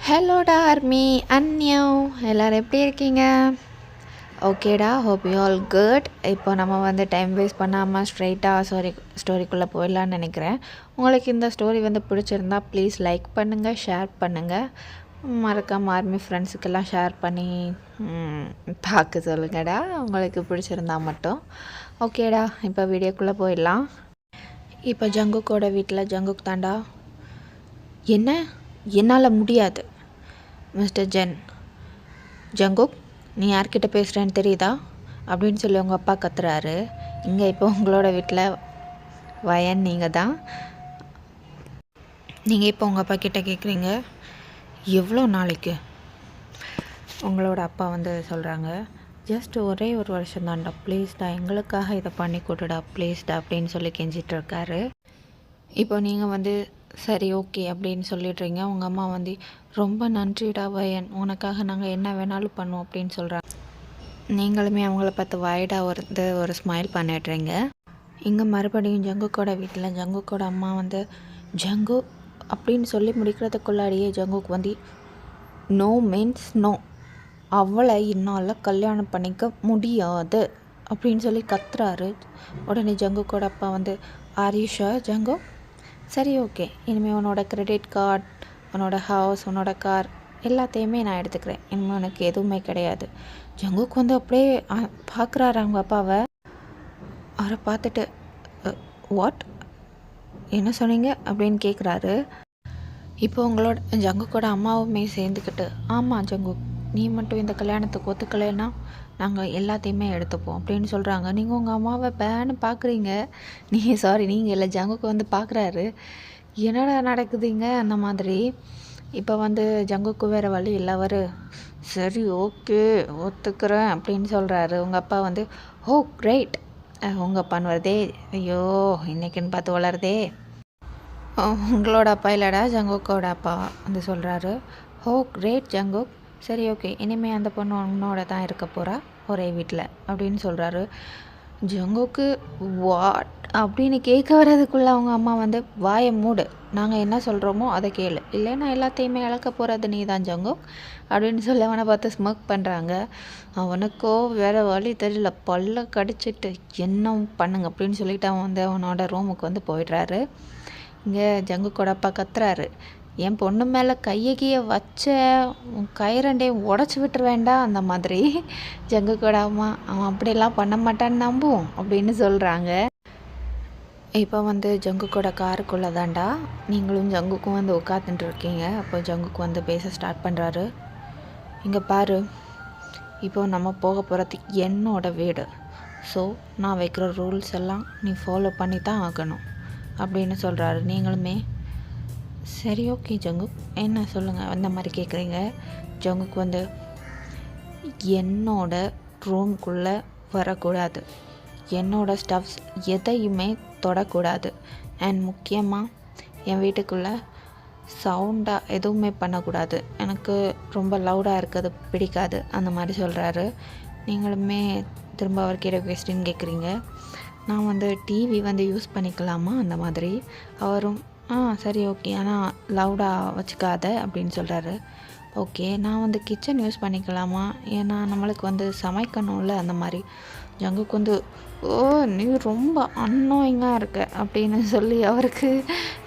ஹலோடா army அன்னியோ எல்லோரும் எப்படி இருக்கீங்க? ஓகேடா, ஹோப் யூ ஆல் குட். இப்போ நம்ம வந்து டைம் வேஸ்ட் பண்ணாமல் ஸ்ட்ரைட்டாக ஸ்டோரிக்குள்ளே போயிடலான்னு நினைக்கிறேன். உங்களுக்கு இந்த ஸ்டோரி வந்து பிடிச்சிருந்தா ப்ளீஸ் லைக் பண்ணுங்கள், ஷேர் பண்ணுங்கள். மறக்காமல் ஆர்மி ஃப்ரெண்ட்ஸுக்கெல்லாம் ஷேர் பண்ணி பார்க்க சொல்லுங்கடா, உங்களுக்கு பிடிச்சிருந்தா மட்டும். ஓகேடா, இப்போ வீடியோக்குள்ளே போயிடலாம். இப்போ ஜங்குக்கோட வீட்டில் ஜங்குக் தாண்டா. என்ன, என்னால் முடியாது மிஸ்டர் ஜங்குக், நீ யார்கிட்ட பேசுகிறேன்னு தெரியுதா அப்படின்னு சொல்லி உங்கள் அப்பா கத்துறாரு. இங்கே இப்போ உங்களோட வீட்டில் வயன் நீங்கள் தான். நீங்கள் இப்போ உங்கள் அப்பா கிட்டே கேட்குறீங்க, எவ்வளோ நாளைக்கு? உங்களோட அப்பா வந்து சொல்கிறாங்க, ஜஸ்ட் ஒரே ஒரு வருஷம் தான்டா, ப்ளீஸ்டா எங்களுக்காக இதை பண்ணி கொடுடா ப்ளீஸ்டா அப்படின்னு சொல்லி கெஞ்சிட்ருக்காரு. இப்போ நீங்கள் வந்து சரி ஓகே அப்படின்னு சொல்லிடுறீங்க. உங்கள் அம்மா வந்து ரொம்ப நன்றிடா வயன், உனக்காக நாங்கள் என்ன வேணாலும் பண்ணுவோம் அப்படின்னு சொல்கிறாங்க. நீங்களுமே அவங்கள பார்த்து வாய்டா ஒரு ஸ்மைல் பண்ணிடுறீங்க. இங்கே மறுபடியும் ஜங்குக்கோட வீட்டில் ஜங்குக்கோட அம்மா வந்து ஜங்கு அப்படின்னு சொல்லி முடிக்கிறதுக்குள்ளாடியே ஜங்குக்கு வந்து நோ மீன்ஸ் நோ, அவளை என்னால் கல்யாணம் பண்ணிக்க முடியாது அப்படின்னு சொல்லி கத்துறாரு. உடனே ஜங்குக்கோட அப்பா வந்து ஆரிஷா ஜங்கு, சரி ஓகே, இனிமேல் உன்னோட கிரெடிட் கார்டு, உன்னோட ஹவுஸ், உன்னோட கார் எல்லாத்தையுமே நான் எடுத்துக்கிறேன், இனிமேல் உனக்கு எதுவுமே கிடையாது. ஜங்குக்கு வந்து அப்படியே பார்க்குறாரு அவங்க அப்பாவை. அவரை பார்த்துட்டு வாட், என்ன சொன்னீங்க அப்படின்னு கேட்குறாரு. இப்போ உங்களோட ஜங்குக்கோட அம்மாவுமே சேர்ந்துக்கிட்டு, ஆமாம் ஜங்கு, நீ மட்டும் இந்த கல்யாணத்துக்கு ஒத்துக்கலைன்னா நாங்கள் எல்லாத்தையுமே எடுத்துப்போம் அப்படின்னு சொல்கிறாங்க. நீங்கள் உங்கள் அம்மாவை பேன்னு பார்க்குறீங்க. நீங்கள் இல்லை, ஜங்குக்கு வந்து பார்க்குறாரு. என்னடா நடக்குதுங்க அந்த மாதிரி. இப்போ வந்து ஜங்குக்கு வேறு வழி இல்லை. அவர் சரி ஓகே ஒத்துக்கிறேன் அப்படின்னு சொல்கிறாரு. உங்கள் அப்பா வந்து ஓ கிரேட், உங்கள் அப்பான்னு வருதே, ஐயோ இன்னைக்குன்னு பார்த்து வளருதே. உங்களோட அப்பா இல்லைடா, ஜங்குக்கோட அப்பா வந்து சொல்கிறாரு. ஓ கிரேட் ஜங்குக், சரி ஓகே, இனிமேல் அந்த பொண்ணு உன்னோட தான் இருக்க போகிறா ஒரே வீட்டில் அப்படின்னு சொல்கிறாரு. ஜங்குக்கு வாட் அப்படின்னு கேட்க வர்றதுக்குள்ளே அவங்க அம்மா வந்து வாயை மூடு, நாங்கள் என்ன சொல்கிறோமோ அதை கேளு, இல்லைன்னா எல்லாத்தையுமே இழக்க போகிறது நீ தான் ஜங்குக் அப்படின்னு சொல்லி அவனை பார்த்து ஸ்மோக் பண்ணுறாங்க. அவனுக்கோ வேறு வழி தெரியல, பல்ல கடிச்சிட்டு என்ன பண்ணுங்க அப்படின்னு சொல்லிட்டு அவன் வந்து அவனோட ரூமுக்கு வந்து போயிடுறாரு. இங்கே ஜங்குக்கோட அப்பா கத்துறாரு, என் பொண்ணு மேலே கையை வச்ச கயிறண்டையும் உடச்சி விட்டுருவேண்டா அந்த மாதிரி. ஜங்குக்கோட அம்மா அவன் அப்படியெல்லாம் பண்ண மாட்டான்னு நம்புவோம் அப்படின்னு சொல்கிறாங்க. இப்போ வந்து ஜங்குக்கோட காருக்குள்ளே தாண்டா நீங்களும் ஜங்குக்கும் வந்து உட்காந்துட்டு இருக்கீங்க. அப்போ ஜங்குக்கு வந்து பேச ஸ்டார்ட் பண்ணுறாரு. இங்கே பாரு, இப்போ நம்ம போக போகிறது என்னோட வீடு, ஸோ நான் வைக்கிற ரூல்ஸ் எல்லாம் நீ ஃபாலோ பண்ணி தான் ஆகணும் அப்படின்னு சொல்கிறாரு. நீங்களுமே சரி ஓகே ஜங்குக், என்ன சொல்லுங்கள் அந்த மாதிரி கேட்குறீங்க. ஜங்குக்கு வந்து என்னோட ரூம்குள்ளே வரக்கூடாது, என்னோட ஸ்டஃப்ஸ் எதையுமே தொடக்கூடாது, அண்ட் முக்கியமாக என் வீட்டுக்குள்ளே சவுண்டாக எதுவுமே பண்ணக்கூடாது, எனக்கு ரொம்ப லவுடாக இருக்கிறது பிடிக்காது அந்த மாதிரி சொல்கிறாரு. நீங்களுமே திரும்ப அவர்கிட்ட கொஸ்டின் கேட்குறீங்க. நான் வந்து டிவி வந்து யூஸ் பண்ணிக்கலாமா அந்த மாதிரி. அவரும் சரி ஓகே, ஆனால் லவுடாக வச்சுக்காத அப்படின்னு சொல்கிறாரு. ஓகே, நான் வந்து கிச்சன் யூஸ் பண்ணிக்கலாமா, ஏன்னா நம்மளுக்கு வந்து சமைக்கணும்ல அந்த மாதிரி. ஜங்குக்கு வந்து ஓ நீ ரொம்ப அன்னோயிங்காக இருக்க அப்படின்னு சொல்லி அவருக்கு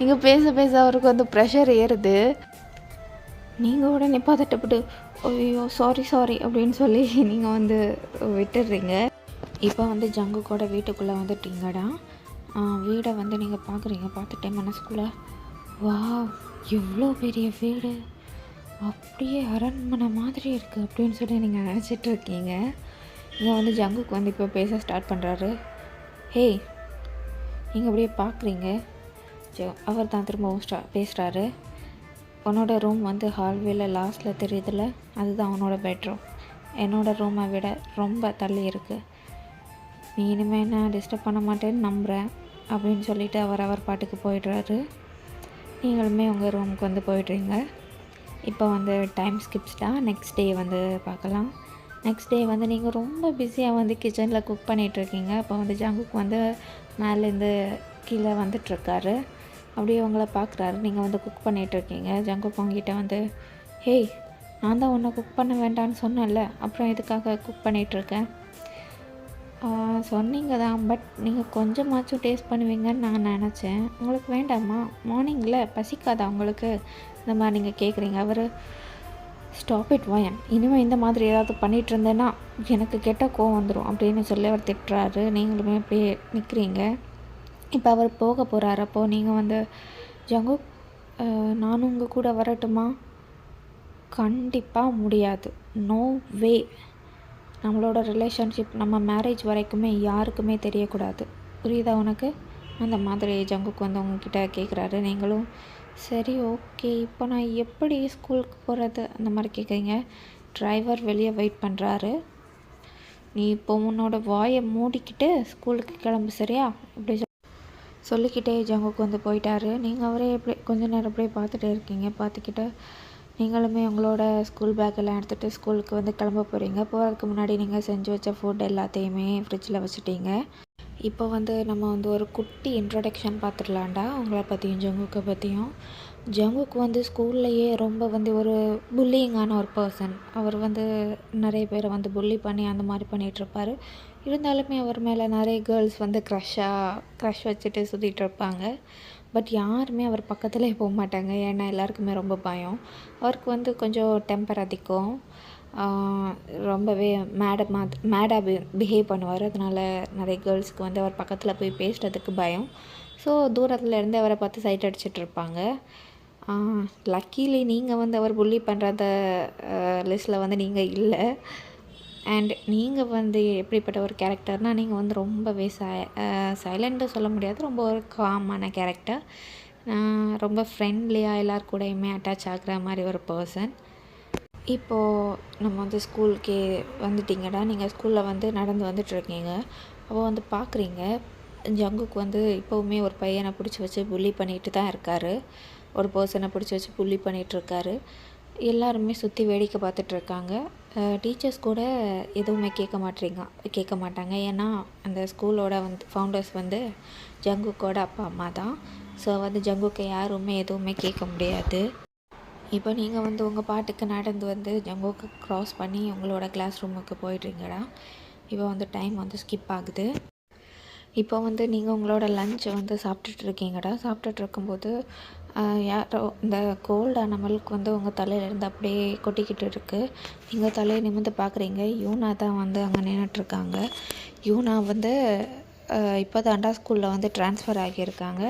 இங்கே பேச அவருக்கு வந்து ப்ரெஷர் ஏறுது. நீங்கள் உடனே பதட்டப்பட்டு ஐயோ சாரி அப்படின்னு சொல்லி நீங்கள் வந்து விட்டுடுறீங்க. இப்போ வந்து ஜங்குக்கோட வீட்டுக்குள்ளே வந்துட்டீங்கடா. வீடை வந்து நீங்கள் பார்க்குறீங்க. பார்த்துட்டே மனசுக்குள்ளே வா எவ்வளோ பெரிய வீடு, அப்படியே அரண்மனை மாதிரி இருக்குது அப்படின்னு சொல்லி நீங்கள் நினச்சிட்ருக்கீங்க. இங்கே வந்து ஜங்குக்கு வந்து இப்போ பேச ஸ்டார்ட் பண்ணுறாரு. ஹேய், நீங்கள் அப்படியே பார்க்குறீங்க. அவர் தான் திரும்பவும் பேசுகிறாரு. உன்னோட ரூம் வந்து ஹால்வேல லாஸ்ட்டில் தெரியுதுல்ல, அதுதான் உன்னோட பெட்ரூம். என்னோடய ரூமை விட ரொம்ப தள்ளி இருக்குது. நீ இனிமேல் நான் டிஸ்டர்ப் பண்ண மாட்டேன்னு நம்புகிறேன் அப்படின்னு சொல்லிவிட்டு அவர் பாட்டுக்கு போயிடுறாரு. நீங்களுமே உங்கள் ரூமுக்கு வந்து போயிடுறீங்க. இப்போ வந்து டைம் ஸ்கிப்ஸ்டாக நெக்ஸ்ட் டே வந்து பார்க்கலாம். நெக்ஸ்ட் டே வந்து நீங்கள் ரொம்ப பிஸியாக வந்து கிச்சனில் குக் பண்ணிகிட்ருக்கீங்க. அப்போ வந்து ஜங்குக்கு வந்து மேலேருந்து கீழே வந்துட்டுருக்காரு. அப்படியே உங்களை பார்க்குறாரு. நீங்கள் வந்து குக் பண்ணிகிட்ருக்கீங்க. ஜங்குக்கு உங்ககிட்ட வந்து ஹேய், நான் தான் உன்னை குக் பண்ண வேண்டான்னு சொன்னேன்ல, அப்புறம் எதுக்காக குக் பண்ணிகிட்ருக்கேன்? சொன்னீங்க தான், பட் நீங்கள் கொஞ்சமாச்சும் டேஸ்ட் பண்ணுவீங்கன்னு நான் நினச்சேன். உங்களுக்கு வேண்டாமா? மார்னிங்கில் பசிக்காதா உங்களுக்கு? இந்த மாதிரி நீங்கள் கேட்குறீங்க. அவர் ஸ்டாப் இட் வயன், இனிமேல் இந்த மாதிரி ஏதாவது பண்ணிகிட்டு இருந்தேன்னா எனக்கு கெட்ட கோவம் வந்துடும் அப்படின்னு சொல்லி அவர் திட்டுறாரு. நீங்களுமே அப்படியே நிற்கிறீங்க. இப்போ அவர் போக போகிறாரு. அப்போது நீங்கள் வந்து ஜங்குக், நானும் உங்கள் கூட வரட்டுமா? கண்டிப்பாக முடியாது. No way. நம்மளோட ரிலேஷன்ஷிப் நம்ம மேரேஜ் வரைக்குமே யாருக்குமே தெரியக்கூடாது. புரியுதா உனக்கு? அந்த மாதிரி ஜங்குக்கு வந்து உங்ககிட்ட கேட்குறாரு. நீங்களும் சரி ஓகே, இப்போ நான் எப்படி ஸ்கூலுக்கு போகிறது அந்த மாதிரி கேட்குறீங்க. டிரைவர் வெளியே வெயிட் பண்ணுறாரு. நீ இப்போ உன்னோட வாயை மூடிக்கிட்டு ஸ்கூலுக்கு கிளம்பு, சரியா? இப்படி சொல்லிக்கிட்டே ஜங்குக்கு வந்து போயிட்டாரு. நீங்கள் அவரே எப்படி கொஞ்ச நேரம் அப்படியே பார்த்துட்டே இருக்கீங்க. பார்த்துக்கிட்டு நீங்களுமே உங்களோட ஸ்கூல் பேக்கெல்லாம் எடுத்துகிட்டு ஸ்கூலுக்கு வந்து கிளம்ப போகிறீங்க. போகிறதுக்கு முன்னாடி நீங்கள் செஞ்சு வச்ச ஃபுட் எல்லாத்தையுமே ஃப்ரிட்ஜில் வச்சுட்டீங்க. இப்போ வந்து நம்ம வந்து ஒரு குட்டி இன்ட்ரடக்ஷன் பார்த்துடலாண்டா உங்களை பற்றியும் ஜங்குக்கை பற்றியும். ஜங்குக்கு வந்து ஸ்கூல்லையே ரொம்ப வந்து ஒரு புல்லிங்கான ஒரு பர்சன். அவர் வந்து நிறைய பேரை வந்து புல்லி பண்ணி அந்த மாதிரி பண்ணிகிட்ருப்பார். இருந்தாலுமே அவர் மேலே நிறைய கேர்ள்ஸ் வந்து க்ரஷ் வச்சுட்டு சுற்றிட்டு இருப்பாங்க. பட் யாருமே அவர் பக்கத்துலேயே போக மாட்டாங்க. ஏன்னா எல்லாருக்குமே ரொம்ப பயம். அவருக்கு வந்து கொஞ்சம் டெம்பர் அதிகம். ரொம்பவே மேடாக பிஹேவ் பண்ணுவார். அதனால் நிறைய கேர்ள்ஸ்க்கு வந்து அவர் பக்கத்தில் போய் பேசுகிறதுக்கு பயம். ஸோ தூரத்துலேருந்து அவரை பார்த்து சைட் அடிச்சிட்ருப்பாங்க. லக்கீலி நீங்கள் வந்து அவர் புல்லி பண்ணுறத லிஸ்ட்டில் வந்து நீங்கள் இல்லை. அண்ட் நீங்கள் வந்து எப்படிப்பட்ட ஒரு கேரக்டர்னால், நீங்கள் வந்து ரொம்பவே சைலண்ட்டு சொல்ல முடியாது, ரொம்ப ஒரு காமான கேரக்டர். ரொம்ப ஃப்ரெண்ட்லியாக எல்லார் கூடயுமே அட்டாச் ஆகிற மாதிரி ஒரு பர்சன். இப்போது நம்ம வந்து ஸ்கூலுக்கே வந்துட்டிங்கடா. நீங்கள் ஸ்கூலில் வந்து நடந்து வந்துட்டுருக்கீங்க. அப்போ வந்து பார்க்குறீங்க, ஜங்குக்கு வந்து இப்போவுமே ஒரு பையனை பிடிச்சி வச்சு புல்லி பண்ணிகிட்டு தான் இருக்கார். ஒரு பர்சனை பிடிச்சி வச்சு புல்லி பண்ணிகிட்ருக்காரு. எல்லாருமே சுற்றி வேடிக்கை பார்த்துட்ருக்காங்க. டீச்சர்ஸ் கூட எதுவுமே கேட்க மாட்டாங்க. ஏன்னா அந்த ஸ்கூலோட வந்து ஃபவுண்டர்ஸ் வந்து ஜங்குக்கோட அப்பா அம்மா தான். ஸோ வந்து ஜங்குக்கை யாருமே எதுவுமே கேட்க முடியாது. இப்போ நீங்கள் வந்து உங்கள் பாட்டுக்கு நடந்து வந்து ஜங்குக்கு க்ராஸ் பண்ணி உங்களோட கிளாஸ் ரூமுக்கு போயிடுறீங்கடா. இப்போ வந்து டைம் வந்து ஸ்கிப் ஆகுது. இப்போ வந்து நீங்கள் உங்களோட லஞ்சை வந்து சாப்பிட்டுட்ருக்கீங்கடா. சாப்பிட்டுட்டு இருக்கும்போது யாரோ இந்த கோல்டான மில்க் வந்து உங்கள் தலையிலேருந்து அப்படியே கொட்டிக்கிட்டு இருக்குது. நீங்கள் தலையை நிமிர்ந்து பார்க்குறீங்க. யூனா தான் வந்து அங்கே நின்றுட்டுருக்காங்க. யூனா வந்து இப்போ தாண்டா ஸ்கூலில் வந்து ட்ரான்ஸ்ஃபர் ஆகியிருக்காங்க.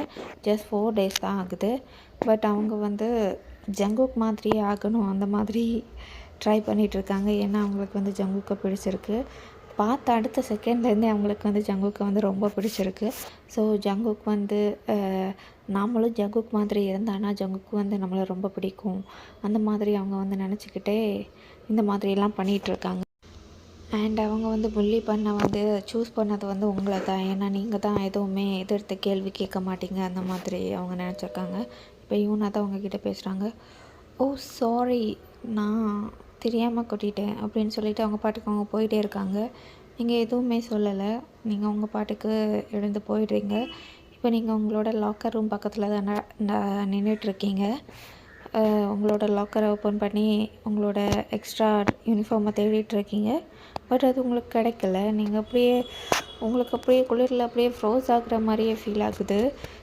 ஜஸ்ட் 4 days தான் ஆகுது. பட் அவங்க வந்து ஜங்குக் மாதிரியே ஆகணும் அந்த மாதிரி ட்ரை பண்ணிகிட்ருக்காங்க. ஏன்னா அவங்களுக்கு வந்து ஜங்குக்கை பிடிச்சிருக்கு. பார்த்த அடுத்த செகண்ட்லேருந்தே அவங்களுக்கு வந்து ஜங்குக்கை வந்து ரொம்ப பிடிச்சிருக்கு. ஸோ ஜங்குக் வந்து நாமளும் ஜங்குக் மாதிரி இருந்தானா ஜங்குக்கு வந்து நம்மளை ரொம்ப பிடிக்கும் அந்த மாதிரி அவங்க வந்து நினச்சிக்கிட்டே இந்த மாதிரியெல்லாம் பண்ணிகிட்ருக்காங்க. அண்ட் அவங்க வந்து புல்லி பண்ண வந்து சூஸ் பண்ணது வந்து உங்களை தான். ஏன்னா நீங்கள் தான் எதுவுமே எதிர்த்து கேள்வி கேட்க மாட்டீங்க அந்த மாதிரி அவங்க நினச்சிருக்காங்க. இப்போ யூனா தான் அவங்கக்கிட்ட பேசுகிறாங்க. ஓ சாரி, நான் தெரியாமல் கொட்டிட்டேன் அப்படின்னு சொல்லிவிட்டு அவங்க பாட்டுக்கு அவங்க போயிட்டே இருக்காங்க. நீங்கள் எதுவுமே சொல்லலை. நீங்கள் உங்கள் பாட்டுக்கு எழுந்து போயிடுறீங்க. இப்போ நீங்கள் உங்களோட லாக்கர் ரூம் பக்கத்தில் தான் நின்றுட்டுருக்கீங்க. உங்களோட லாக்கரை ஓப்பன் பண்ணி உங்களோட எக்ஸ்ட்ரா யூனிஃபார்மை தேடிட்டுருக்கீங்க. பட் அது உங்களுக்கு கிடைக்கல. நீங்கள் உங்களுக்கு அப்படியே குளிரில் அப்படியே ஃப்ரோஸ் ஆகுற மாதிரியே ஃபீல் ஆகுது.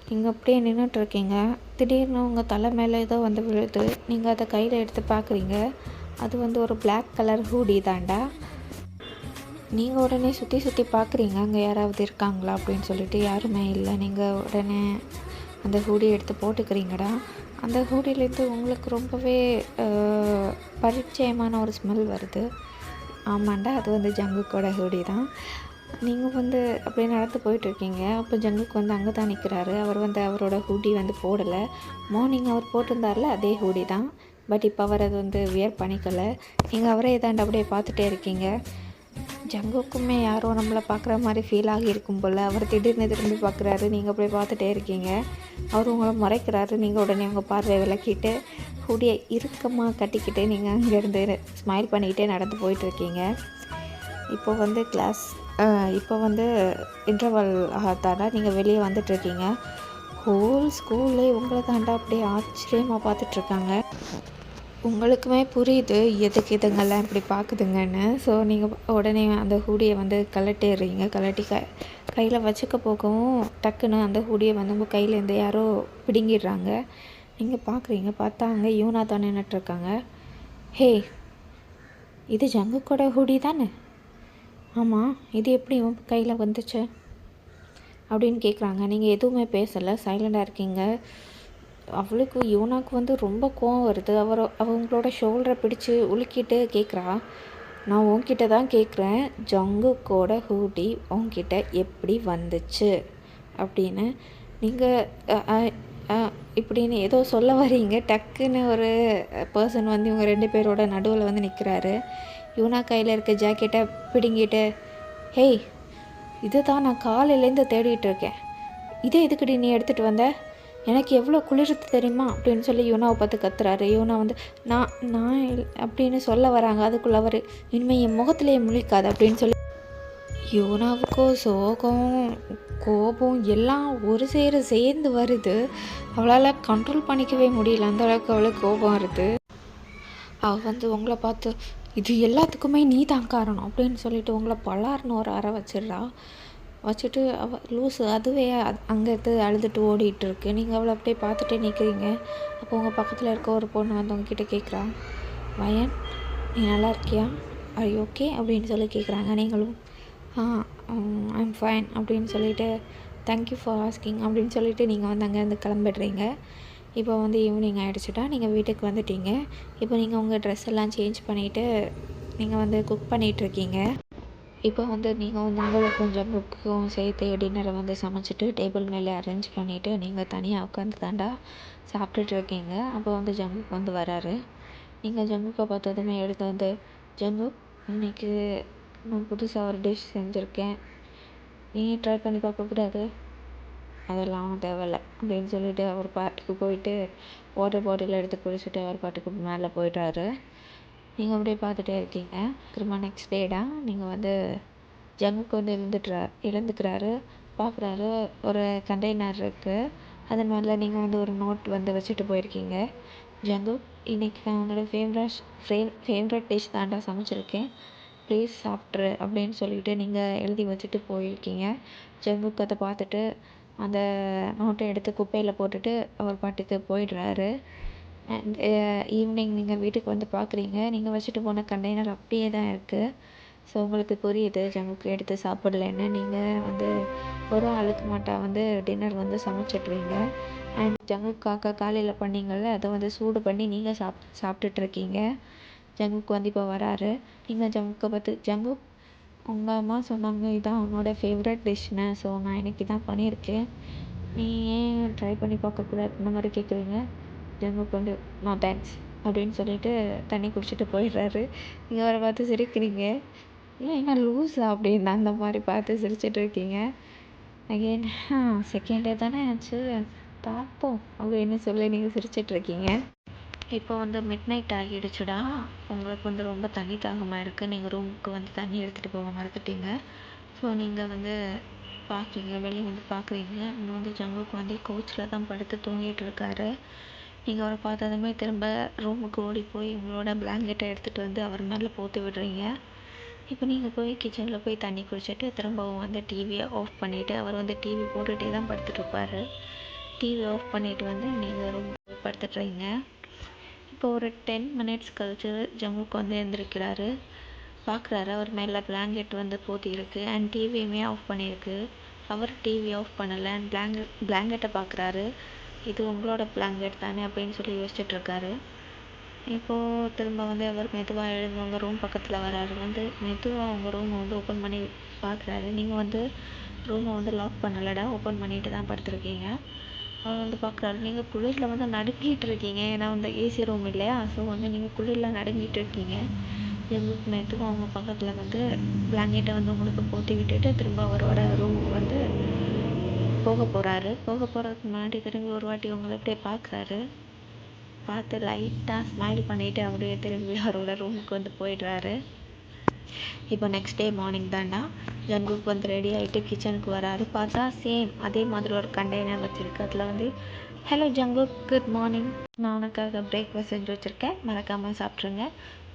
நீங்கள் அப்படியே நின்றுட்டுருக்கீங்க. திடீர்னு உங்கள் தலை மேலே ஏதோ வந்து விழுது. நீங்கள் அதை கையில் எடுத்து பார்க்குறீங்க. அது வந்து ஒரு பிளாக் கலர் ஹூடி தாண்டா. நீங்கள் உடனே சுற்றி பார்க்குறீங்க, அங்கே யாராவது இருக்காங்களா அப்படின்னு சொல்லிட்டு. யாருமே இல்லை. நீங்கள் உடனே அந்த ஹூடி எடுத்து போட்டுக்கிறீங்கடா. அந்த ஹூடியிலேருந்து உங்களுக்கு ரொம்பவே பரிச்சயமான ஒரு ஸ்மெல் வருது. ஆமாண்டா, அது வந்து ஜங்குக்கோட ஹூடி தான். நீங்கள் வந்து அப்படியே நடந்து போயிட்டுருக்கீங்க. அப்போ ஜங்குக்கு வந்து அங்கே தான் நிற்கிறாரு. அவர் வந்து அவரோட ஹூடி வந்து போடலை. மார்னிங் அவர் போட்டிருந்தார்ல அதே ஹூடி தான். பட் இப்போ அவர் அது வந்து வியர் பண்ணிக்கலை. நீங்கள் அவரே இதாண்டு அப்படியே பார்த்துட்டே இருக்கீங்க. ஜங்குக்குமே யாரோ நம்மளை பார்க்குற மாதிரி ஃபீல் ஆகியிருக்கும் போல். அவர் திடீர்னு திரும்பி பார்க்குறாரு. நீங்கள் அப்படியே பார்த்துட்டே இருக்கீங்க. அவர் உங்களை மறைக்கிறாரு. நீங்கள் உடனே உங்கள் பார்வையை விளக்கிட்டு ஹூடியை இறுக்கமாக கட்டிக்கிட்டு நீங்கள் அங்கேருந்து ஸ்மைல் பண்ணிக்கிட்டே நடந்து போயிட்டுருக்கீங்க. இப்போ வந்து இப்போ வந்து இன்டர்வல் ஆகத்தாண்டா நீங்கள் வெளியே வந்துட்டுருக்கீங்க. ஹோல் ஸ்கூல்லே உங்களை தாண்டா அப்படியே ஆச்சரியமாக பார்த்துட்ருக்காங்க. உங்களுக்குமே புரியுது எதுக்கு இதுங்கெல்லாம் இப்படி பார்க்குதுங்கன்னு. ஸோ நீங்கள் உடனே அந்த ஹூடியை வந்து கழட்டிடுறீங்க. கழட்டி கையில் வச்சுக்க போகவும் டக்குன்னு அந்த ஹூடியை வந்து உங்கள் கையிலேருந்து யாரோ பிடுங்கிடுறாங்க. நீங்கள் பார்க்குறீங்க, பார்த்தா அங்கே யூனா தான் நின்றுட்டுருக்காங்க. ஹே, இது ஜங்குக்கோட ஹூடி தானே? ஆமாம், இது எப்படி உன் கையில் வந்துச்சு அப்படின்னு கேட்குறாங்க. நீங்கள் எதுவுமே பேசலை, சைலண்டாக இருக்கீங்க. அவளுக்கு யூனாக்கு வந்து ரொம்ப கோவம் வருது. அவங்களோட ஷோல்டரை பிடிச்சி உலுக்கிட்டு கேட்குறா, நான் உன்கிட்ட தான் கேட்குறேன், ஜங்குக்கோட ஹூடி உன்கிட்ட எப்படி வந்துச்சு அப்படின்னு. நீங்கள் இப்படின்னு ஏதோ சொல்ல வரீங்க. டக்குன்னு ஒரு பர்சன் வந்து இவங்க 2 பேரோட நடுவில் வந்து நிற்கிறாரு. யூனா கையில் இருக்க ஜாக்கெட்டை பிடுங்கிட்டு, ஹேய், இது தான் நான் காலையிலேருந்து தேடிட்டு இருக்கேன், இதே எதுக்குடி நீ எடுத்துகிட்டு வந்த, எனக்கு எவ்வளோ குளிர்த்து தெரியுமா அப்படின்னு சொல்லி யூனாவை பார்த்து கத்துறாரு. யூனா வந்து நான் அப்படின்னு சொல்ல வராங்க. அதுக்குள்ளே அவர் இனிமேல் என் முகத்திலேயே முழிக்காது அப்படின்னு சொல்லி யூனாவுக்கோ சோகம் கோபம் எல்லாம் ஒரு சேர்ந்து வருது. அவளால் கண்ட்ரோல் பண்ணிக்கவே முடியல, அந்தளவுக்கு அவளுக்கு கோபம் வருது. அவள் வந்து உங்களை பார்த்து இது எல்லாத்துக்குமே நீ தான் காரணம் அப்படின்னு சொல்லிட்டு உங்களை பலார்னு ஒரு அறை வச்சுட்டு அவள் லூஸு அதுவே அங்கேருந்து அழுதுட்டு ஓடிட்டுருக்கு. நீங்கள் அவளை அப்படியே பார்த்துட்டே நிற்கிறீங்க. அப்போ உங்கள் பக்கத்தில் இருக்க ஒரு பொண்ணு வந்து உங்ககிட்ட கேட்குறா, வயன், நீ நல்லா இருக்கியா, ஆர் யூ ஓகே அப்படின்னு சொல்லி கேட்குறாங்க. நீங்களும் ஐம் ஃபைன் அப்படின்னு சொல்லிவிட்டு தேங்க்யூ ஃபார் ஆஸ்கிங் அப்படின்னு சொல்லிவிட்டு நீங்கள் வந்து அங்கேருந்து கிளம்பிடுறீங்க. இப்போ வந்து ஈவினிங் ஆகிடுச்சுட்டா நீங்கள் வீட்டுக்கு வந்துட்டீங்க. இப்போ நீங்கள் உங்கள் ட்ரெஸ் எல்லாம் சேஞ்ச் பண்ணிவிட்டு நீங்கள் வந்து குக் பண்ணிகிட்ருக்கீங்க. இப்போ வந்து நீங்கள் வந்து உங்களுக்கு கொஞ்சம் புக்கும் சேர்த்து டின்னரை வந்து சமைச்சிட்டு டேபிள் மேலே அரேஞ்ச் பண்ணிவிட்டு நீங்கள் தனியாக உட்காந்து தாண்டா சாப்பிட்டுட்டு இருக்கீங்க. அப்போ வந்து ஜங்குக் வந்து வராரு. நீங்கள் ஜங்குக்கை பார்த்ததுமே எடுத்து வந்து, ஜங்குக், இன்றைக்கி நான் புதுசாக ஒரு டிஷ் செஞ்சுருக்கேன், நீ ட்ரை பண்ணி பார்க்கக்கூடாது, அதெல்லாம் தேவையில்லை அப்படின்னு சொல்லிவிட்டு அவர் பாட்டுக்கு போயிட்டு வாட்டர் பாட்டில் எடுத்து குடிச்சிட்டு அவர் பாட்டுக்கு மேலே போய்ட்றாரு. நீங்கள் அப்படியே பார்த்துட்டே இருக்கீங்க. திரும்ப நெக்ஸ்ட் டேடா நீங்கள் வந்து ஜங்குக்கு வந்து இழந்துக்கிறாரு. பார்க்குறாரு, ஒரு கண்டெய்னர் இருக்குது, அதன் மேலே நீங்கள் வந்து ஒரு நோட் வந்து வச்சுட்டு போயிருக்கீங்க. ஜங்குக், இன்றைக்கி நான் உன்னோட ஃபேவரட் டிஷ் தாண்டா சமைச்சிருக்கேன், ப்ளீஸ் சாப்பிட்ரு அப்படின்னு சொல்லிவிட்டு நீங்கள் எழுதி வச்சுட்டு போயிருக்கீங்க. ஜங்குக் அதை பார்த்துட்டு அந்த நோட்டை எடுத்து குப்பையில் போட்டுட்டு அவர் பாட்டுக்கு போயிடுறாரு. அண்ட் ஈவினிங் நீங்கள் வீட்டுக்கு வந்து பார்க்குறீங்க, நீங்கள் வச்சுட்டு போன கண்டெய்னர் அப்படியே தான் இருக்குது. ஸோ உங்களுக்கு புரியுது ஜங்குக்கு எடுத்து சாப்பிடலன்னு. நீங்கள் வந்து ஒரு ஆளுக்கு மட்டும் வந்து டின்னர் வந்து சமைச்சிட்றீங்க. அண்ட் ஜங்குக்காக காலையில் பண்ணீங்கள்ல, அதை வந்து சூடு பண்ணி நீங்கள் சாப்பிட்டுட்ருக்கீங்க. ஜங்குக்கு வந்து இப்போ வராரு. நீங்கள் ஜங்குக்கை பார்த்து, ஜங்குக், உங்கள் அம்மா சொன்னாங்க இதான் உன்னோட ஃபேவரட் டிஷ்னு, ஸோ நான் இன்றைக்கி தான் பண்ணியிருக்கேன், நீ ஏன் ட்ரை பண்ணி பார்க்கக்கூடாது இந்த மாதிரி கேட்குறீங்க. ஜங்குக் வந்து நோ தேங்க்ஸ் அப்படின்னு சொல்லிட்டு தண்ணி குடிச்சிட்டு போயிடுறாரு. நீங்கள் அவரை பார்த்து சிரிக்கிறீங்க. என்ன லூஸா அப்படின்னு அந்த மாதிரி பார்த்து சிரிச்சிட்டு இருக்கீங்க. அகெயின் செகண்ட் டே தானே ஆச்சு, பார்ப்போம் அப்படின்னு சொல்லி நீங்கள் சிரிச்சிட்ருக்கீங்க. இப்போ வந்து மிட் நைட் ஆகிடுச்சுடா, உங்களுக்கு வந்து ரொம்ப தண்ணி தாகமாக இருக்குது, நீங்கள் ரூமுக்கு வந்து தண்ணி எடுத்துகிட்டு போக மறந்துட்டீங்க. ஸோ நீங்கள் வந்து பார்க்குறீங்க, வெளியே வந்து பார்க்குறீங்க, இங்கே வந்து ஜங்குக்கு வந்து கோச்சில் தான் படுத்து தூங்கிட்டு இருக்காரு. நீங்கள் அவரை பார்த்ததுமே திரும்ப ரூமுக்கு ஓடி போய் உங்களோட பிளாங்கெட்டை எடுத்துகிட்டு வந்து அவர் மேலே போட்டு விடுறீங்க. இப்போ நீங்கள் போய் கிச்சனில் போய் தண்ணி குடிச்சிட்டு திரும்பவும் வந்து டிவியை ஆஃப் பண்ணிவிட்டு, அவர் வந்து டிவி போட்டுகிட்டே தான் படுத்துட்ருப்பார். டிவி ஆஃப் பண்ணிவிட்டு வந்து நீங்கள் ரூம் போய் படுத்துட்றீங்க. இப்போ ஒரு 10 மினிட்ஸ் கழிச்சு ஜங்குக்கு வந்து எழுந்திருக்கிறாரு. பார்க்குறாரு, அவர் மேலே பிளாங்கெட் வந்து போத்தி இருக்குது அண்ட் டிவியுமே ஆஃப் பண்ணியிருக்கு. அவர் டிவி ஆஃப் பண்ணலை அண்ட் பிளாங்கெட்டை பார்க்குறாரு. இது உங்களோட பிளாங்கெட் தானே அப்படின்னு சொல்லி யோசிச்சுட்ருக்காரு. இப்போது திரும்ப வந்து அவர் மெதுவாக எழுந்து உங்கள் ரூம் பக்கத்தில் வராரு. வந்து மெதுவாக உங்கள் ரூமை வந்து ஓப்பன் பண்ணி பார்க்குறாரு. நீங்கள் வந்து ரூமை வந்து லாக் பண்ணலடா, ஓப்பன் பண்ணிட்டு தான் படுத்துருக்கீங்க. அவர் வந்து பார்க்குறாரு, நீங்கள் குளிரில் வந்து நடுங்கிட்டு இருக்கீங்க, ஏன்னா வந்து ஏசி ரூம் இல்லையா, ஸோ வந்து நீங்கள் குளிரில் நடுங்கிட்டு இருக்கீங்க. எங்களுக்கு மெதுவாக அவங்க பக்கத்தில் வந்து பிளாங்கெட்டை வந்து உங்களுக்கு போத்தி விட்டுட்டு திரும்ப அவரோட ரூமுக்கு வந்து போக போகிறதுக்கு முன்னாடி திரும்பி ஒரு வாட்டி உங்களை அப்படியே பார்க்குறாரு. பார்த்து லைட்டாக ஸ்மைல் பண்ணிவிட்டு அப்படியே திரும்பி அவரோட ரூமுக்கு வந்து போயிடுறாரு. இப்போ நெக்ஸ்ட் டே மார்னிங் தாண்டா ஜங்குக்கு வந்து ரெடி ஆகிட்டு கிச்சனுக்கு வராரு. பார்த்தா சேம் அதே மாதிரி ஒரு கண்டெய்னர் வச்சுருக்கு, அதில் வந்து ஹலோ ஜங்குக், குட் மார்னிங். நான் உனக்காக பிரேக்ஃபாஸ்ட் செஞ்சு வச்சுருக்கேன், மறக்காமல் சாப்பிட்ருங்க.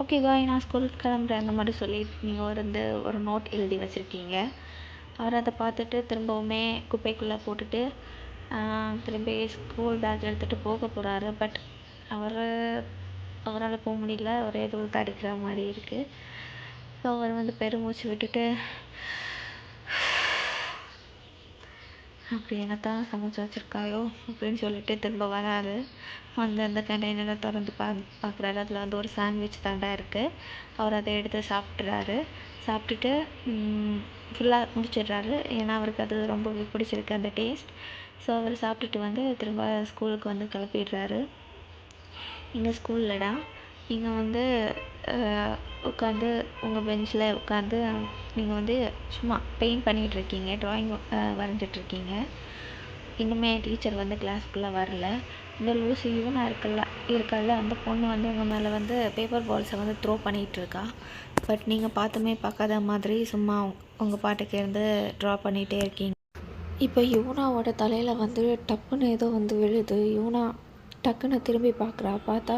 ஓகே காய், நான் ஸ்கூலுக்கு கிளம்புறேன் அந்த மாதிரி சொல்லி நீங்கள் ஒரு நோட் எழுதி வச்சுருக்கீங்க. அவர் அதை பார்த்துட்டு திரும்பவுமே குப்பைக்குள்ளே போட்டுட்டு திரும்பி ஸ்கூல் பேக் எடுத்துகிட்டு போக போகிறாரு. பட் அவரால் போக முடியல, ஒரே தூள் தடிக்கிற மாதிரி இருக்குது. ஸோ அவர் பெருமூச்சு விட்டுட்டு அப்படி என்னத்தான் சமைச்சு வச்சுருக்காயோ அப்படின்னு சொல்லிட்டு திரும்ப வராரு. அந்த கண்டெய்னரை திறந்து பார்க்குறாரு. அதில் ஒரு சாண்ட்விச் தாண்டா இருக்குது. அவர் அதை எடுத்து சாப்பிட்றாரு. சாப்பிட்டுட்டு ஃபுல்லாக முடிச்சிடுறாரு. ஏன்னா அவருக்கு அது ரொம்ப பிடிச்சிருக்கு அந்த டேஸ்ட். ஸோ அவர் சாப்பிட்டுட்டு திரும்ப ஸ்கூலுக்கு கிளப்பிடுறாரு. இங்கே ஸ்கூல்லடா நீங்கள் உட்காந்து உங்கள் பெஞ்சில் உட்காந்து நீங்கள் சும்மா பெயிண்ட் பண்ணிகிட்ருக்கீங்க, ட்ராயிங் வரைஞ்சிட்ருக்கீங்க. இன்னுமே டீச்சர் கிளாஸ்க்குள்ளே வரல. இந்த லூசி இவனாக இருக்கல்ல அந்த பொண்ணு உங்கள் மேலே பேப்பர் பால்ஸை த்ரோ பண்ணிகிட்ருக்கா. பட் நீங்கள் பார்க்காத மாதிரி சும்மா உங்கள் பாட்டுக்கு இருந்து ட்ரா பண்ணிகிட்டே இருக்கீங்க. இப்போ யுவனாவோட தலையில் டப்புன்னு ஏதோ விழுது. யுவனா டக்குன்னு திரும்பி பார்த்தா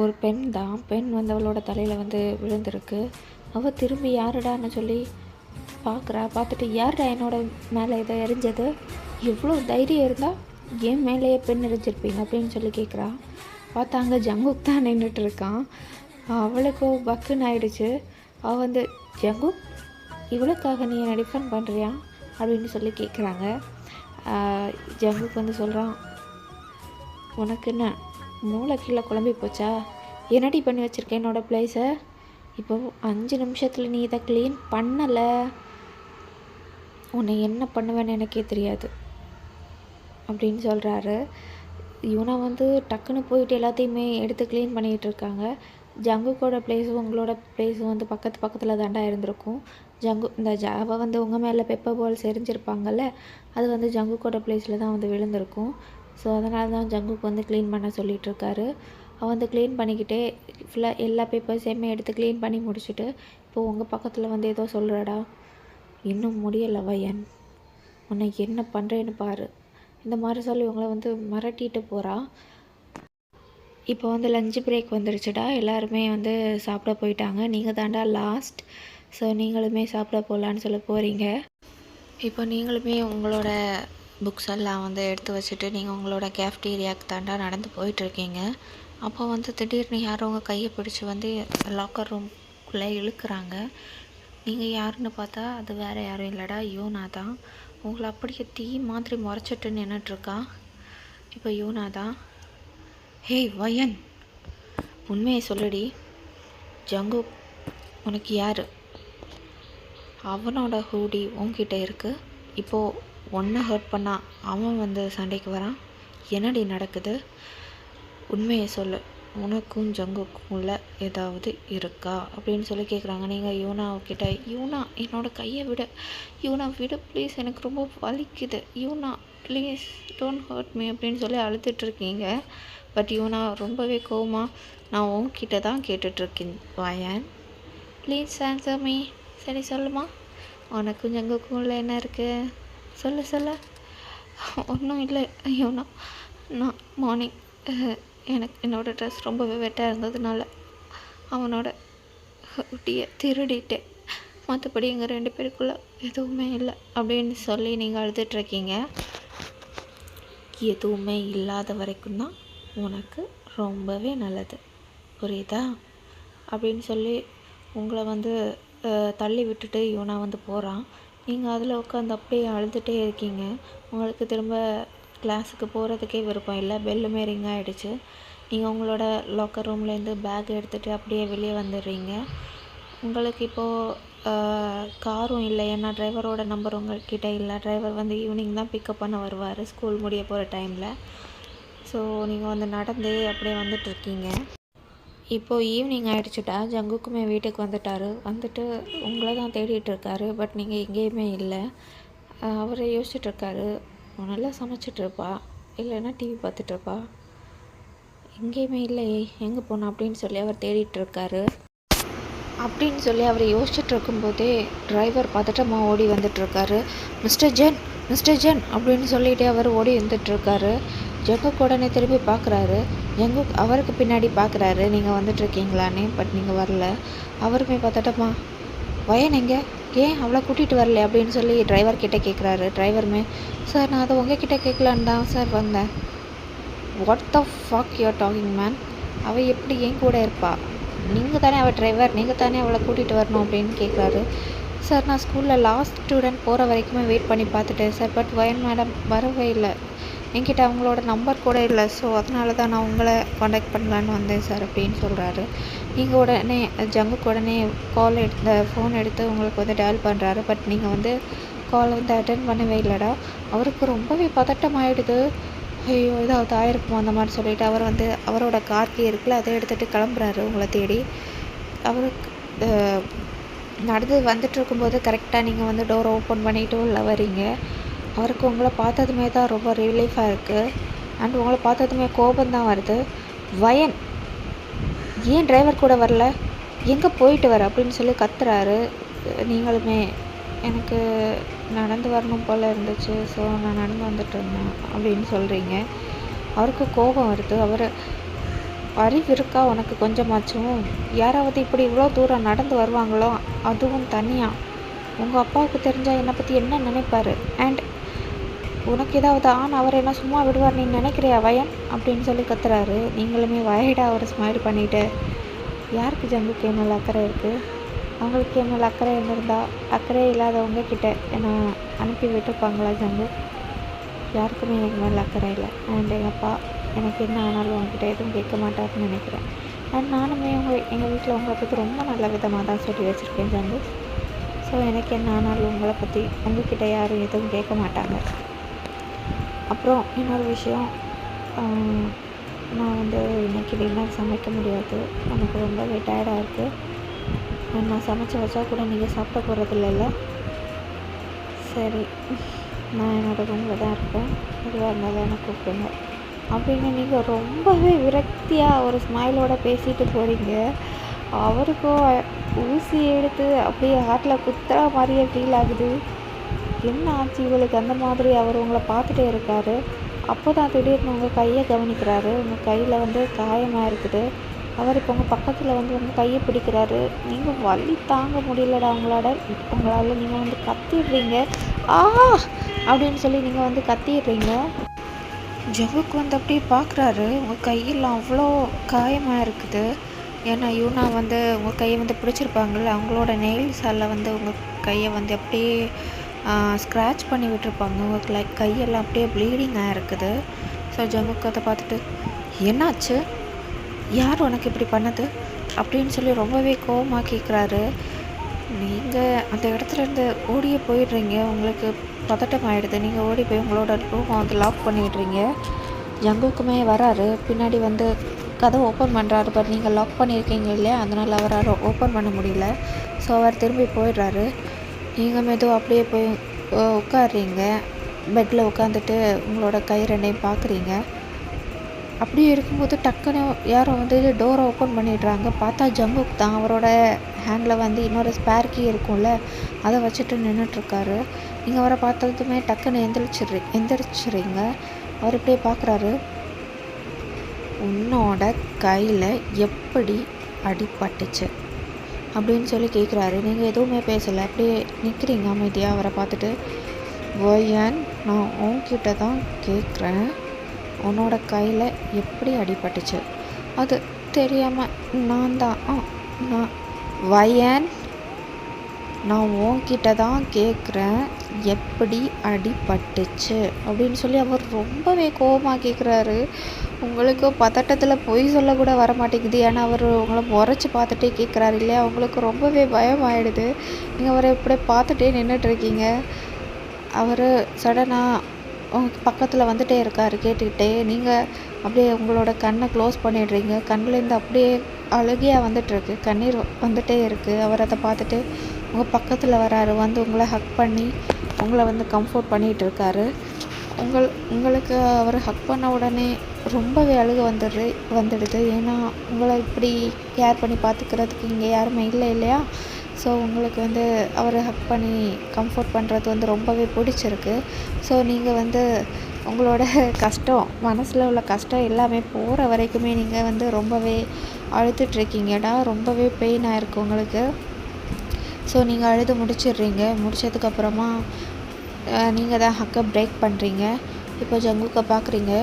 ஒரு பெண் தான். பெண் அவளோட தலையில் விழுந்திருக்கு. அவள் திரும்பி யாருடான்னு சொல்லி பார்த்துட்டு யாருடா என்னோட மேலே இதை எரிஞ்சது, எவ்வளோ தைரியம் இருந்தால் என் மேலேயே பெண் எரிஞ்சிருப்பீங்க அப்படின்னு சொல்லி கேட்குறா. பார்த்தா அங்கே ஜங்குக் தான் நின்றுட்டுருக்கான். அவளுக்கு பக்குன்னு ஆயிடுச்சு. அவள் ஜங்குக், இவளுக்காக நீ என்னை டிஃபெண்ட் பண்ணுறியா அப்படின்னு சொல்லி கேட்குறாங்க. ஜங்குக் சொல்கிறான், உனக்கு என்ன மூளை கீழே குழம்பி போச்சா, என்னடி பண்ணி வச்சுருக்கேன் என்னோடய பிளேஸை, இப்போ 5 நிமிஷத்தில் நீ இதை க்ளீன் பண்ணலை, உன்னை என்ன பண்ணுவேன்னு எனக்கே தெரியாது அப்படின்னு சொல்கிறாரு. இவனை டக்குன்னு போயிட்டு எல்லாத்தையுமே எடுத்து க்ளீன் பண்ணிகிட்டு இருக்காங்க. ஜங்குக்கோட பிளேஸும் உங்களோட பிளேஸும் பக்கத்தில் தாண்டா இருந்திருக்கும். அவள் உங்கள் மேலே பெப்பர் பால்ஸ் எரிஞ்சிருப்பாங்கல்ல, அது ஜங்குக்கோட பிளேஸில் தான் விழுந்திருக்கும். ஸோ அதனால தான் ஜங்குக்கு க்ளீன் பண்ண சொல்லிகிட்ருக்காரு. அவன் க்ளீன் பண்ணிக்கிட்டே ஃபுல்லாக எல்லா பேப்பர்ஸையுமே எடுத்து க்ளீன் பண்ணி முடிச்சுட்டு இப்போது உங்கள் பக்கத்தில் ஏதோ சொல்கிறாடா, இன்னும் முடியலை வயன், உன்னை என்ன பண்ணுறேன்னு பாரு, இந்த மாதிரி சொல்லி உங்களை மிரட்டிட்டு போகிறா. இப்போ லஞ்ச் பிரேக் வந்துருச்சுடா, எல்லாருமே சாப்பிட போயிட்டாங்க, நீங்கள் தாண்டா லாஸ்ட். ஸோ நீங்களுமே சாப்பிட போகலான்னு சொல்ல போகிறீங்க. இப்போ நீங்களுமே உங்களோட புக்ஸ் எல்லாம் எடுத்து வச்சுட்டு நீங்கள் உங்களோட கேஃப்டீரியாவுக்கு தாண்டா நடந்து போயிட்டுருக்கீங்க. அப்போ திடீர்னு யாரும் உங்கள் கையை பிடிச்சி லாக்கர் ரூம்குள்ளே இழுக்கிறாங்க. நீங்கள் யாருன்னு பார்த்தா அது வேறு யாரும் இல்லைடா, யூனா தான். உங்களை அப்படியே தீ மாதிரி முறைச்சிட்டு நின்றுட்டுருக்கா. இப்போ யூனா தான், ஹேய் வயன், உண்மையை சொல்லுடி, ஜங்கு உனக்கு யார், அவனோட ஹூடி உன்கிட்ட இருக்குது, இப்போது ஒன்றை ஹர்ட் பண்ணால் அவன் சண்டைக்கு வரான், என்னடி நடக்குது, உண்மையை சொல்லு, உனக்கும் ஜங்குக்குள்ள ஏதாவது இருக்கா அப்படின்னு சொல்லி கேட்குறாங்க. நீங்கள் யூனாக்கிட்ட, யூனா என்னோட கையை விட, யூனா விட ப்ளீஸ், எனக்கு ரொம்ப வலிக்குது, யூனா ப்ளீஸ் டோன்ட் ஹர்ட் மீ அப்படின்னு சொல்லி அழுதுட்ருக்கீங்க. பட் யூனா ரொம்பவே கோவமாக, நான் உன்கிட்ட தான் கேட்டுட்ருக்கேன் வயன், ப்ளீஸ் ஆன்சர் மீ, சரி சொல்லுமா, உனக்கும் ஜங்குக்குள்ள என்ன இருக்குது, சொல்ல. ஒன்றும் இல்லை யூனா, நான் மார்னிங் எனக்கு என்னோடய ட்ரெஸ் ரொம்பவே வெட்டாக இருந்ததுனால அவனோட ஹூடியை திருடிட்டேன், மற்றபடி எங்கள் 2 பேருக்குள்ளே எதுவுமே இல்லை அப்படின்னு சொல்லி நீங்கள் அழுதுட்ருக்கீங்க. எதுவுமே இல்லாத வரைக்கும் தான் உனக்கு ரொம்பவே நல்லது, புரியுதா அப்படின்னு சொல்லி உங்களை தள்ளி விட்டுட்டு யூனா போகிறான். நீங்கள் அதில் உட்காந்து அப்படியே அழுதுகிட்டே இருக்கீங்க. உங்களுக்கு திரும்ப கிளாஸுக்கு போகிறதுக்கே விருப்பம் இல்லை. பெல்லுமே ரிங் ஆகிடுச்சு. நீங்கள் உங்களோட லாக்கர் ரூம்லேருந்து பேக் எடுத்துகிட்டு அப்படியே வெளியே வந்துடுறீங்க. உங்களுக்கு இப்போது காரும் இல்லை, ஏன்னா டிரைவரோட நம்பர் உங்கள்கிட்ட இல்லை. டிரைவர் ஈவினிங் தான் பிக்கப் பண்ண வருவார் ஸ்கூல் முடிய போகிற டைமில். ஸோ நீங்கள் நடந்தே அப்படியே வந்துட்டுருக்கீங்க. இப்போது ஈவினிங் ஆகிடுச்சுட்டா, ஜங்குக்குமே வீட்டுக்கு வந்துட்டு உங்களை தான் தேடிட்டுருக்காரு. பட் நீங்கள் எங்கேயுமே இல்லை. அவரை யோசிச்சுட்ருக்காரு, நல்லா சமைச்சிட்ருப்பா, இல்லைன்னா டிவி பார்த்துட்ருப்பா, எங்கேயுமே இல்லையே, எங்கே போனா அப்படின்னு சொல்லி அவர் தேடிட்டுருக்காரு. அப்படின்னு சொல்லி அவர் யோசிச்சுட்டு இருக்கும்போதே டிரைவர் பதட்டமாக ஓடி வந்துட்டுருக்காரு. மிஸ்டர் ஜென், மிஸ்டர் ஜென் அப்படின்னு சொல்லிட்டு அவர் ஓடி வந்துட்டுருக்காரு. ஜங்குக் உடனே திரும்பி பார்க்குறாரு. ஜங்குக் அவருக்கு பின்னாடி பார்க்குறாரு, நீங்கள் வந்துட்டுருக்கீங்களான்னு. பட் நீங்கள் வரல. அவருமே பார்த்துட்டோமா வயன் எங்கே, ஏன் அவளை கூட்டிகிட்டு வரல அப்படின்னு சொல்லி டிரைவர்கிட்ட கேட்குறாரு. டிரைவருமே சார் நான் அதை உங்ககிட்ட கேட்கலான்னு தான் சார் வந்தேன். What the fuck you are docking man, அவள் எப்படி என் கூட இருப்பா, நீங்கள் தானே அவள் டிரைவர், நீங்கள் தானே அவளை கூட்டிகிட்டு வரணும் அப்படின்னு கேட்குறாரு. சார் நான் ஸ்கூலில் லாஸ்ட் ஸ்டூடெண்ட் போகிற வரைக்குமே வெயிட் பண்ணி பார்த்துட்டேன் சார். பட் வயன் மேடம் வரவே இல்லை, என்கிட்ட அவங்களோட நம்பர் கூட இல்லை. ஸோ அதனால தான் நான் உங்களை காண்டாக்ட் பண்ணலான்னு வந்தேன் சார் அப்படின்னு சொல்கிறாரு. நீங்கள் உடனே ஜங்குக்கு உடனே ஃபோன் எடுத்து உங்களுக்கு வந்து டயல் பண்ணுறாரு. பட் நீங்கள் வந்து கால் வந்து அட்டென்ட் பண்ணவே இல்லைடா. அவருக்கு ரொம்பவே பதட்டமாயிடுது. ஐயோ ஏதாவது ஆயிருக்குமோ அந்த மாதிரி சொல்லிட்டு அவர் வந்து அவரோட கார் கீ இருக்குல்ல அதை எடுத்துகிட்டு கிளம்புறாரு உங்களை தேடி. அவருக்கு நடந்து வந்துட்டு இருக்கும்போது கரெக்டாக நீங்கள் வந்து டோரை ஓப்பன் பண்ணிவிட்டு உள்ள வரீங்க. அவருக்கு உங்களை பார்த்ததுமே தான் ரொம்ப ரிலீஃபாக இருக்குது. அண்ட் உங்களை பார்த்ததுமே கோபம் தான் வருது. வயன் ஏன் டிரைவர் கூட வரல, எங்கே போயிட்டு வர அப்படின்னு சொல்லி கத்துறாரு. நீங்களுமே எனக்கு நடந்து வரணும் போல் இருந்துச்சு, ஸோ நான் நடந்து வந்துட்டு இருந்தேன் அப்படின்னு சொல்கிறீங்க. அவருக்கு கோபம் வருது. அவர் அறிவு இருக்கா உனக்கு கொஞ்சமாச்சும், யாராவது இப்படி இவ்வளோ தூரம் நடந்து வருவாங்களோ, அதுவும் தனியாக. உங்கள் அப்பாவுக்கு தெரிஞ்சால் என்னை பற்றி என்ன நினைப்பார், அண்ட் உனக்கு ஏதாவது அவர் என்ன சும்மா விடுவார் நீ நினைக்கிறியா வயன் அப்படின்னு சொல்லி கத்துறாரு. நீங்களுமே வயடாக ஒரு ஸ்மைல் பண்ணிவிட்டு யாருக்கு ஜங்குக்கு என் மேலே அக்கறை இருக்குது, அவங்களுக்கு என் மேலே அக்கறை இருந்திருந்தா அக்கறை இல்லாதவங்க கிட்ட என்னை அனுப்பி விட்டுருப்பாங்களா ஜங்கு, யாருக்குமே எங்கள் மேலே அக்கறை இல்லை. அண்ட் எங்கள் அப்பா எனக்கு என்ன ஆனாலும் உங்ககிட்ட எதுவும் கேட்க மாட்டாருன்னு நினைக்கிறேன். அண்ட் நானுமே எங்கள் வீட்டில் உங்களை பற்றி ரொம்ப நல்ல விதமாக தான் சொல்லி வச்சுருக்கேன் ஜங்கு. ஸோ எனக்கு என்ன ஆனாலும் உங்களை பற்றி உங்ககிட்ட யாரும் எதுவும் கேட்க மாட்டாங்க. அப்புறம் இன்னொரு விஷயம், நான் வந்து இன்றைக்கி டின்னர் சமைக்க முடியாது, எனக்கு ரொம்பவே டயர்டாக இருக்குது. நான் சமைச்சு வச்சா கூட நீங்கள் சாப்பிட போகிறது இல்லைல்ல, சரி நான் என்னோடய ரூமில் தான் இருப்பேன், எதுவாக இருந்தாலும் எனக்கு கூப்பிடுங்க அப்படின்னு நீங்கள் ரொம்பவே விரக்தியாக ஒரு ஸ்மைலோடு பேசிட்டு போகிறீங்க. அவருக்கும் ஊசி எடுத்து அப்படியே ஹார்ட்டில் குத்துற மாதிரியே ஃபீல் ஆகுது. என்ன ஆச்சு இவளுக்கு அந்த மாதிரி அவர் உங்களை பார்த்துட்டே இருக்காரு. அப்போ தான் திடீர்னு உங்கள் கையை கவனிக்கிறாரு. உங்கள் கையில் வந்து காயமாக இருக்குது. அவர் இப்போ உங்கள் பக்கத்தில் வந்து உங்கள் கையை பிடிக்கிறாரு. நீங்கள் வலி தாங்க முடியலடா உங்களால் நீங்கள் வந்து கத்திடுறீங்க. அப்படின்னு சொல்லி நீங்கள் வந்து கத்திடுறீங்க. ஜங்குக்கு வந்து அப்படியே பார்க்குறாரு. உங்கள் கையில் அவ்வளோ காயமாக இருக்குது. ஏன்னா யூனா வந்து உங்கள் கையை வந்து பிடிச்சிருப்பாங்கள்ல, அவங்களோட நெயில்ஸால் வந்து உங்கள் கையை வந்து அப்படியே ஸ்க்ராட்ச் பண்ணி விட்டுருப்பாங்க. உங்கள் கையெல்லாம் அப்படியே ப்ளீடிங்காக இருக்குது. ஸோ ஜங்குக்கு அதை பார்த்துட்டு என்னாச்சு, யார் உனக்கு இப்படி பண்ணது அப்படின்னு சொல்லி ரொம்பவே கோவமாக கேட்குறாரு. நீங்கள் அந்த இடத்துலேருந்து ஓடியே போயிடுறீங்க. உங்களுக்கு பதட்டம் ஆகிடுது. நீங்கள் ஓடி போய் உங்களோட ரூமை வந்து லாக் பண்ணிடுறீங்க. ஜங்குக்குமே வராரு. பின்னாடி வந்து கதவை ஓப்பன் பண்ணுறாரு. பட் நீங்கள் லாக் பண்ணியிருக்கீங்க இல்லையா, அதனால் அவரால் ஓப்பன் பண்ண முடியல. ஸோ அவர் திரும்பி போயிடுறாரு. நீங்கள் மெதுவாக அப்படியே போய் உட்காடுறீங்க. பெட்டில் உட்காந்துட்டு உங்களோட கை ரெண்டையும் பார்க்குறீங்க. அப்படியே இருக்கும்போது டக்குன்னு யாரோ வந்து டோரை ஓப்பன் பண்ணிடுறாங்க. பார்த்தா ஜங்குக் தான். அவரோட ஹேண்டில் வந்து இன்னொரு ஸ்பேர் கீ இருக்கும்ல, அதை வச்சுட்டு நின்றுட்டுருக்காரு. நீங்கள் அவரை பார்த்ததுமே டக்குன்னு எந்திரிச்சிடுறீங்க. அவர் இப்படியே பார்க்குறாரு. உன்னோட கையில் எப்படி அடிபட்டுச்சு அப்படின்னு சொல்லி கேட்குறாரு. நீங்கள் எதுவுமே பேசலை, அப்படியே நிற்கிறீங்க அமைதியாக அவரை பார்த்துட்டு. வயன், நான் உன்கிட்ட தான் கேட்குறேன், உன்னோட கையில் எப்படி அடிபட்டுச்சு? அது தெரியாமல் நான் வயன், நான் உன்கிட்ட தான் கேட்குறேன், எப்படி அடிபட்டுச்சு அப்படின்னு சொல்லி அவர் ரொம்பவே கோபமாக கேட்குறாரு. உங்களுக்கு பதட்டத்தில் பொய் சொல்ல கூட வர மாட்டேங்குது. ஏன்னா அவர் உங்களை முறைச்சி பார்த்துட்டே கேட்குறாரு இல்லையா, உங்களுக்கு ரொம்பவே பயம் ஆகிடுது. நீங்கள் அவரை இப்படி பார்த்துட்டே நின்றுட்டுருக்கீங்க. அவர் சடனாக உங்கள் பக்கத்தில் வந்துட்டே இருக்கார் கேட்டுக்கிட்டே. நீங்கள் அப்படியே உங்களோட கண்ணை க்ளோஸ் பண்ணிடுறீங்க. கண்ணிலேருந்து அப்படியே அழுகையாக வந்துட்டுருக்கு, கண்ணீர் வந்துகிட்டே இருக்குது. அவர் அதை பார்த்துட்டு உங்கள் பக்கத்தில் வராரு. வந்து உங்களை ஹக் பண்ணி உங்களை வந்து கம்ஃபோர்ட் பண்ணிகிட்ருக்காரு. உங்களுக்கு அவர் ஹக் பண்ண உடனே ரொம்பவே அழுக வந்துடுது. ஏன்னா உங்களை இப்படி கேர் பண்ணி பார்த்துக்கிறதுக்கு இங்கே யாருமே இல்லை இல்லையா. ஸோ உங்களுக்கு வந்து அவரை ஹக் பண்ணி கம்ஃபர்ட் பண்ணுறது வந்து ரொம்பவே பிடிச்சிருக்கு. ஸோ நீங்கள் வந்து உங்களோட கஷ்டம், மனசில் உள்ள கஷ்டம் எல்லாமே போகிற வரைக்குமே நீங்கள் வந்து ரொம்பவே அழுதுட்ருக்கீங்கடா. ரொம்பவே பெயின் ஆகிருக்கு உங்களுக்கு. ஸோ நீங்கள் அழுது முடிச்சிடுறீங்க. முடித்ததுக்கப்புறமா நீங்கள் தான் ஹக்கை பிரேக் பண்ணுறீங்க. இப்போ ஜங்குக்கை பார்க்குறீங்க.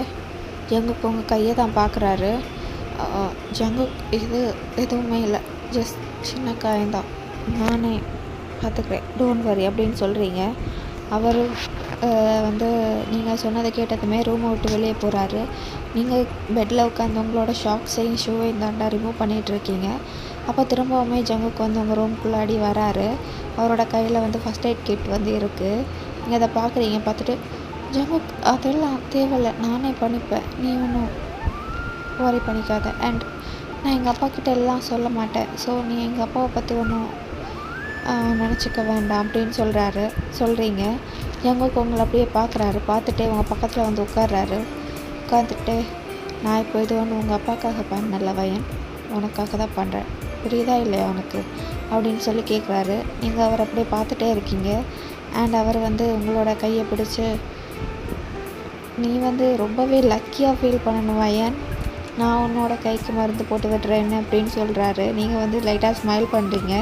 ஜங்குக் உங்கள் கையை தான் பார்க்குறாரு. ஜங்குக் இது எதுவுமே இல்லை, ஜஸ்ட் சின்ன காயம்தான், நானே பார்த்துக்கிறேன், டோன்ட் வரி அப்படின்னு சொல்கிறீங்க. அவர் வந்து நீங்கள் சொன்னதை கேட்டதுமே ரூமை விட்டு வெளியே போகிறாரு. நீங்கள் பெட்டில் உட்காந்து உங்களோட ஷாக்ஸையும் ஷூவையும் தாண்டா ரிமூவ் பண்ணிகிட்ருக்கீங்க. அப்போ திரும்பவுமே ஜங்குக்கு வந்து உங்கள் ரூம்குள்ளாடி வராரு. அவரோட கையில் வந்து ஃபஸ்ட் எய்ட் கிட் வந்து இருக்குது. நீங்கள் அதை பார்க்குறீங்க. பார்த்துட்டு ஜங்குக் அதெல்லாம் தேவையில்லை, நானே பண்ணிப்பேன், நீ ஒன்றும் worry பண்ணிக்காத. அண்ட் நான் எங்கள் அப்பா கிட்ட எல்லாம் சொல்ல மாட்டேன். ஸோ நீ எங்கள் அப்பாவை பற்றி ஒன்றும் நினச்சிக்க வேண்டாம் அப்படின்னு சொல்கிறீங்க. ஜங்குக் உங்களை அப்படியே பார்க்குறாரு. பார்த்துட்டு உங்கள் பக்கத்தில் வந்து உட்கார்றாரு. உட்காந்துட்டு நான் இப்போ இது ஒன்று உங்கள் அப்பாக்காக பண்ணல வயன், உனக்காக தான் பண்ணுறேன், புரியுதா இல்லையா உனக்கு அப்படின்னு சொல்லி கேட்குறாரு. நீங்கள் அவரை அப்படியே பார்த்துட்டே இருக்கீங்க. அண்ட் அவர் வந்து உங்களோட கையை பிடிச்சி, நீ வந்து ரொம்பவே லக்கியாக ஃபீல் பண்ணணும் வயன், நான் உன்னோட கைக்கு மருந்து போட்டு விடுறேன்னு அப்படின்னு சொல்கிறாரு. நீங்கள் வந்து லைட்டாக ஸ்மைல் பண்ணுறீங்க.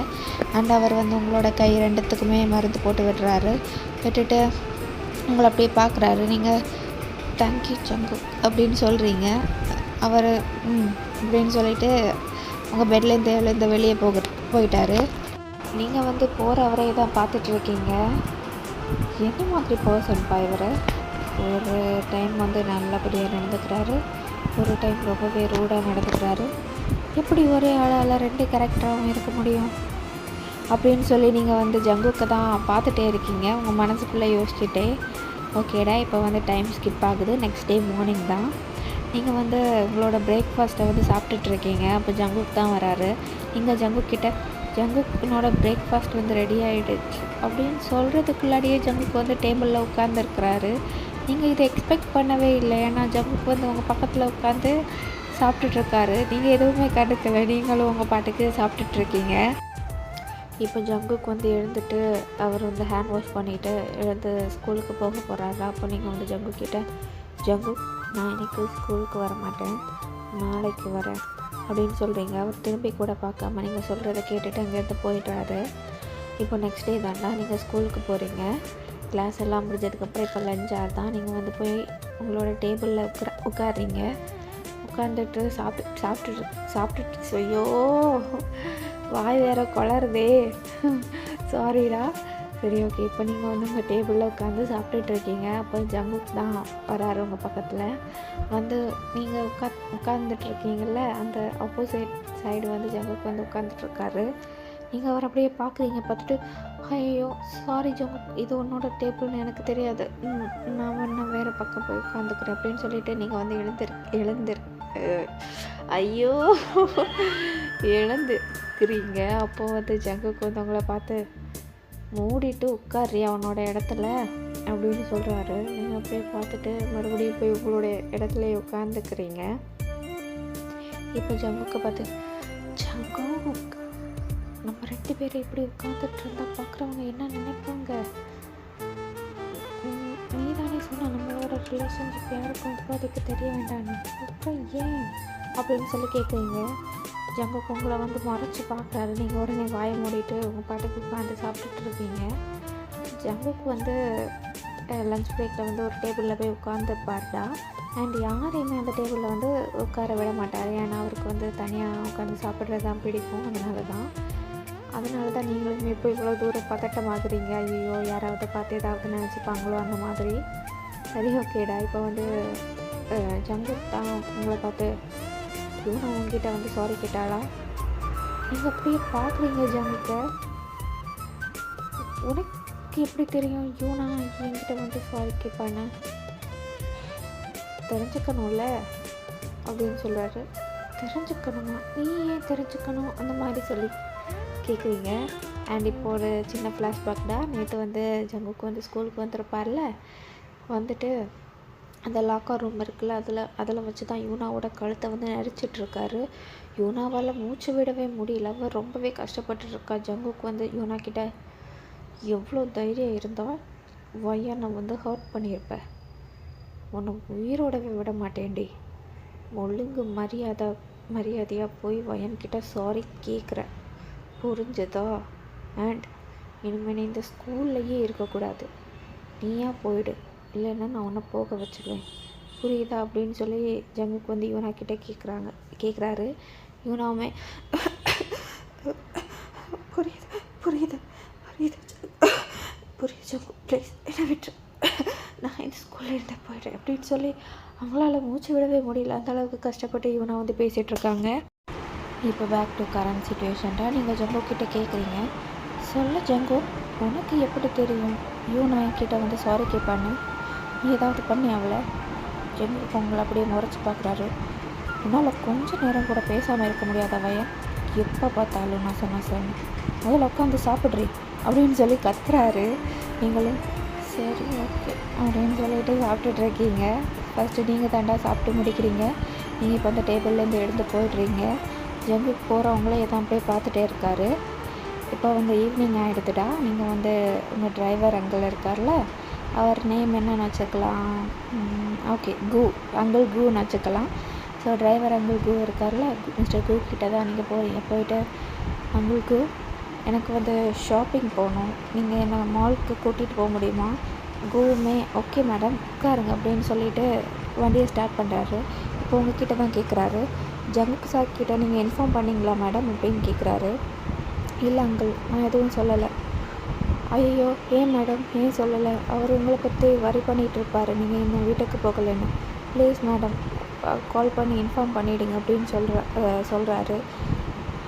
அண்ட் அவர் வந்து உங்களோட கை ரெண்டுத்துக்குமே மருந்து போட்டு விடுறாரு. விட்டுட்டு உங்களை அப்படியே பார்க்குறாரு. நீங்கள் தேங்க்யூ ஜங்குக் அப்படின்னு சொல்கிறீங்க. அவர் அப்படின்னு சொல்லிவிட்டு உங்கள் பெட்லேருந்து எழுந்து வெளியே போயிட்டாரு. நீங்கள் வந்து போகிற அவரையே தான் பார்த்துட்ருக்கீங்க. என்ன மாதிரி பர்சன்ப்பா இவர்? ஒரு டைம் வந்து நல்லபடியாக நடந்துக்கிறாரு, ஒரு டைம் ரொம்பவே ரூடாக நடந்துக்கிறாரு. எப்படி ஒரே ஆளால் 2 கேரக்டராகவும் இருக்க முடியும் அப்படின்னு சொல்லி நீங்கள் வந்து ஜங்குக்கை தான் பார்த்துட்டே இருக்கீங்க. உங்கள் மனசுக்குள்ளே யோசிச்சுட்டே, ஓகேடா இப்போ வந்து டைம் ஸ்கிப் ஆகுது, நெக்ஸ்ட் டே மார்னிங் தான். நீங்கள் வந்து உங்களோட பிரேக்ஃபாஸ்ட்டை வந்து சாப்பிட்டுட்ருக்கீங்க. அப்போ ஜங்குக் தான் வராரு. நீங்கள் ஜங்குக் கிட்ட, ஜங்குக்கினோட பிரேக்ஃபாஸ்ட் வந்து ரெடி ஆகிடுச்சு அப்படின்னு சொல்கிறதுக்குள்ளாடியே ஜங்குக் வந்து டேபிளில் உட்காந்துருக்கிறாரு. நீங்கள் இதை எக்ஸ்பெக்ட் பண்ணவே இல்லை. ஏன்னா ஜங்குக் வந்து உங்கள் பக்கத்தில் உட்காந்து சாப்பிட்டுட்ருக்காரு. நீங்கள் எதுவுமே கண்டுக்கலை, நீங்களும் உங்கள் பாட்டுக்கு சாப்பிட்டுட்ருக்கீங்க. இப்போ ஜங்குக் வந்து எழுந்துட்டு அவர் வந்து ஹேண்ட் வாஷ் பண்ணிவிட்டு எழுந்து ஸ்கூலுக்கு போக போகிறாரு. அப்போ நீங்கள் வந்து ஜங்குக் கிட்ட, ஜங்குக் நான் இன்றைக்கி ஸ்கூலுக்கு வர மாட்டேன், நாளைக்கு வரேன் அப்படின்னு சொல்கிறீங்க. அவர் திரும்பி கூட பார்க்காம நீங்கள் சொல்கிறத கேட்டுட்டு அங்கேருந்து போயிட்டாரு. இப்போ நெக்ஸ்ட் டே தாண்டா நீங்கள் ஸ்கூலுக்கு போகிறீங்க. கிளாஸ் எல்லாம் முடிஞ்சதுக்கப்புறம் இப்போ லஞ்ச் ஆர் தான். நீங்கள் வந்து போய் உங்களோட டேபிளில் உட்காடுறீங்க. உட்காந்துட்டு சாப்பிட்டுட்டு ஐயோ வாய் வேறு குளருதே, சாரிடா. சரி ஓகே, இப்போ நீங்கள் வந்து உங்கள் டேபிளில் உட்காந்து சாப்பிட்டுட்ருக்கீங்க. அப்போ ஜங்குக் தான் வராரு உங்கள் பக்கத்தில் வந்து. நீங்கள் உட்காந்துட்ருக்கீங்கள்ல, அந்த ஆப்போசிட் சைடு வந்து ஜங்குக் வந்து உட்காந்துட்ருக்காரு. நீங்கள் அவர் அப்படியே பார்க்குறீங்க. பார்த்துட்டு, ஐயோ சாரி ஜங்குக், இது உன்னோட டேபிள்னு எனக்கு தெரியாது, நான் வேறு பக்கம் போய் உட்காந்துக்கிறேன் அப்படின்னு சொல்லிவிட்டு நீங்கள் வந்து ஐயோ எழுந்துக்கிறீங்க. அப்போது வந்து ஜங்குக் வந்து உங்களை பார்த்து, மூடிட்டு உட்காரியா அவனோட இடத்துல அப்படின்னு சொல்கிறாரு. நீங்கள் அப்படியே பார்த்துட்டு மறுபடியும் போய் உங்களுடைய இடத்துல உட்காந்துக்கிறீங்க. இப்போ ஜங்குக்கை பார்த்து, ஜங்குக் நம்ம 2 பேரும் இப்படி உட்காந்துட்டு இருந்தால் பார்க்குறவங்க என்ன நினைப்பாங்க? நீ தானே சொன்ன நம்மளோட ரிலேஷன்ஷிப் யாருக்கும் இப்போதைக்கு தெரிய வேண்டான்னு, அப்புறம் ஏன் அப்படின்னு சொல்லி கேட்குறீங்க. ஜங்குக் உங்களை வந்து மறைச்சி பார்க்குறாரு. நீங்கள் உடனே வாயை மூடிட்டு உங்கள் பாட்டுக்கு உட்காந்து சாப்பிட்டுட்டு இருக்கீங்க. ஜங்குக் வந்து லஞ்ச் பிரேக்கில் வந்து ஒரு டேபிளில் போய் உட்காந்துருப்பார்டா. அண்ட் யாரையுமே அந்த டேபிளில் வந்து உட்கார விட மாட்டார். ஏன்னா அவருக்கு வந்து தனியாக உட்காந்து சாப்பிட்றது தான் பிடிக்கும். அதனால தான் நீங்களுமே இப்போ இவ்வளோ தூரம் பதட்டமாகறீங்க. ஐயோ யாராவது பார்த்து ஏதாவது நினச்சிப்பாங்களோ அந்த மாதிரி. சரி ஓகேடா, இப்போ வந்து ஜங்குக் தான் உங்களை பார்த்து, யூனா உங்ககிட்ட வந்து சாரி கேட்டாளா? நீங்கள் அப்படியே பார்க்குறீங்க ஜங்குக்கை. உனக்கு எப்படி தெரியும் யூனா என்கிட்ட வந்து சாரி கேட்பானே? தெரிஞ்சுக்கணும்ல அப்படின்னு சொல்கிறாரு. தெரிஞ்சுக்கணுமா? நீ ஏன் தெரிஞ்சுக்கணும் அந்த மாதிரி சொல்லி கேட்குறீங்க. அண்ட் இப்போ ஒரு சின்ன ஃப்ளாஷ்பேக் தான். நேற்று வந்து ஜங்குக்கு வந்து ஸ்கூலுக்கு வந்துருப்பார்ல, வந்துட்டு அந்த லாக்கர் ரூம் இருக்குல்ல, அதில் வச்சு தான் யூனாவோட கழுத்தை வந்து நெரிச்சிட்ருக்காரு. யூனாவால் மூச்சு விடவே முடியல. அவள் ரொம்பவே கஷ்டப்பட்டுருக்கா. ஜங்குக்கு வந்து யூனா கிட்ட எவ்வளோ தைரியம் இருந்தால் வயனை வந்து ஹர்ட் பண்ணியிருப்பேன், உன்னை உயிரோடவே விட மாட்டேன்டி, ஒழுங்கு மரியாதையாக போய் வயன்கிட்ட சாரி கேட்குறேன், புரிஞ்சதா? அண்ட் இனிமேல் நீ இந்த ஸ்கூல்லையே இருக்கக்கூடாது, நீயா போயிடு, இல்லைன்னா நான் உன்னை போக வச்சுருவேன், புரியுதா? அப்படின்னு சொல்லி ஜங்குக்கு வந்து யூனா கிட்டே கேட்குறாரு. யூனாவுமே புரியுது புரியுது புரியுது புரியுது ஜங்கு, ப்ளீஸ் என்னை விட்டு, நான் இந்த ஸ்கூலில் இருந்தே போயிடுறேன் அப்படின்னு சொல்லி அவங்களால மூச்சு விடவே முடியல. அந்தளவுக்கு கஷ்டப்பட்டு யூனா வந்து பேசிகிட்ருக்காங்க. இப்போ பேக் டு கரண்ட் சுச்சுவேஷன்டா. நீங்கள் ஜங்கு கிட்டே கேட்குறீங்க, சொல்ல ஜங்கு, உனக்கு எப்படி தெரியும் யூனா என்கிட்ட வந்து சாரி கேட்பான்னு? நீ ஏதாவது பண்ணி அவளை? ஜங்கு உங்களை அப்படியே முறைச்சி பார்க்குறாரு. உன்னால் கொஞ்சம் நேரம் கூட பேசாமல் இருக்க முடியாத வயன், எப்போ பார்த்தாலும் நான் சொன்ன சார் முதல்ல உட்காந்து சாப்பிட்றீ அப்படின்னு சொல்லி கத்துறாரு. நீங்களும் சரி ஓகே அப்படின்னு சொல்லிட்டு சாப்பிட்டுட்ருக்கீங்க. ஃபஸ்ட்டு நீங்கள் தாண்டா சாப்பிட்டு முடிக்கிறீங்க. நீங்கள் இப்போ அந்த டேபிள்லேருந்து எழுந்து போயிடுறீங்க. ஜங்குக்கு போகிறவங்களே எதான் போய் பார்த்துட்டே இருக்காரு. இப்போ வந்து ஈவினிங் ஆகிடுதுடா. நீங்கள் வந்து உங்கள் டிரைவர் அங்கிள் இருக்கார்ல, அவர் நேம் என்னன்னு வச்சுக்கலாம், ஓகே கு, அங்கிள் குன்னு வச்சுக்கலாம். ஸோ டிரைவர் அங்கிள் கு இருக்கார்ல, மிஸ்டர் கு கிட்ட தான் நீங்கள் போகிறீங்க. போயிட்டு அங்கிள் கு, எனக்கு வந்து ஷாப்பிங் போகணும், நீங்கள் என்னை மாலுக்கு கூட்டிகிட்டு போக முடியுமா? குவுமே ஓகே மேடம் உட்காருங்க அப்படின்னு சொல்லிட்டு வண்டியை ஸ்டார்ட் பண்ணுறாரு. இப்போ உங்ககிட்ட தான் கேட்குறாரு, ஜங்குக்கு சார் கிட்ட நீங்கள் இன்ஃபார்ம் பண்ணிங்களா மேடம் அப்படின்னு கேட்குறாரு. இல்லை அங்கிள், நான் எதுவும் சொல்லலை. ஐயோ ஏன் மேடம், ஏன் சொல்லலை? அவர் உங்களை பற்றி வரி பண்ணிகிட்ருப்பார் நீங்கள் இன்னும் வீட்டுக்கு போகலைன்னு. ப்ளீஸ் மேடம் கால் பண்ணி இன்ஃபார்ம் பண்ணிவிடுங்க அப்படின்னு சொல்கிறாரு.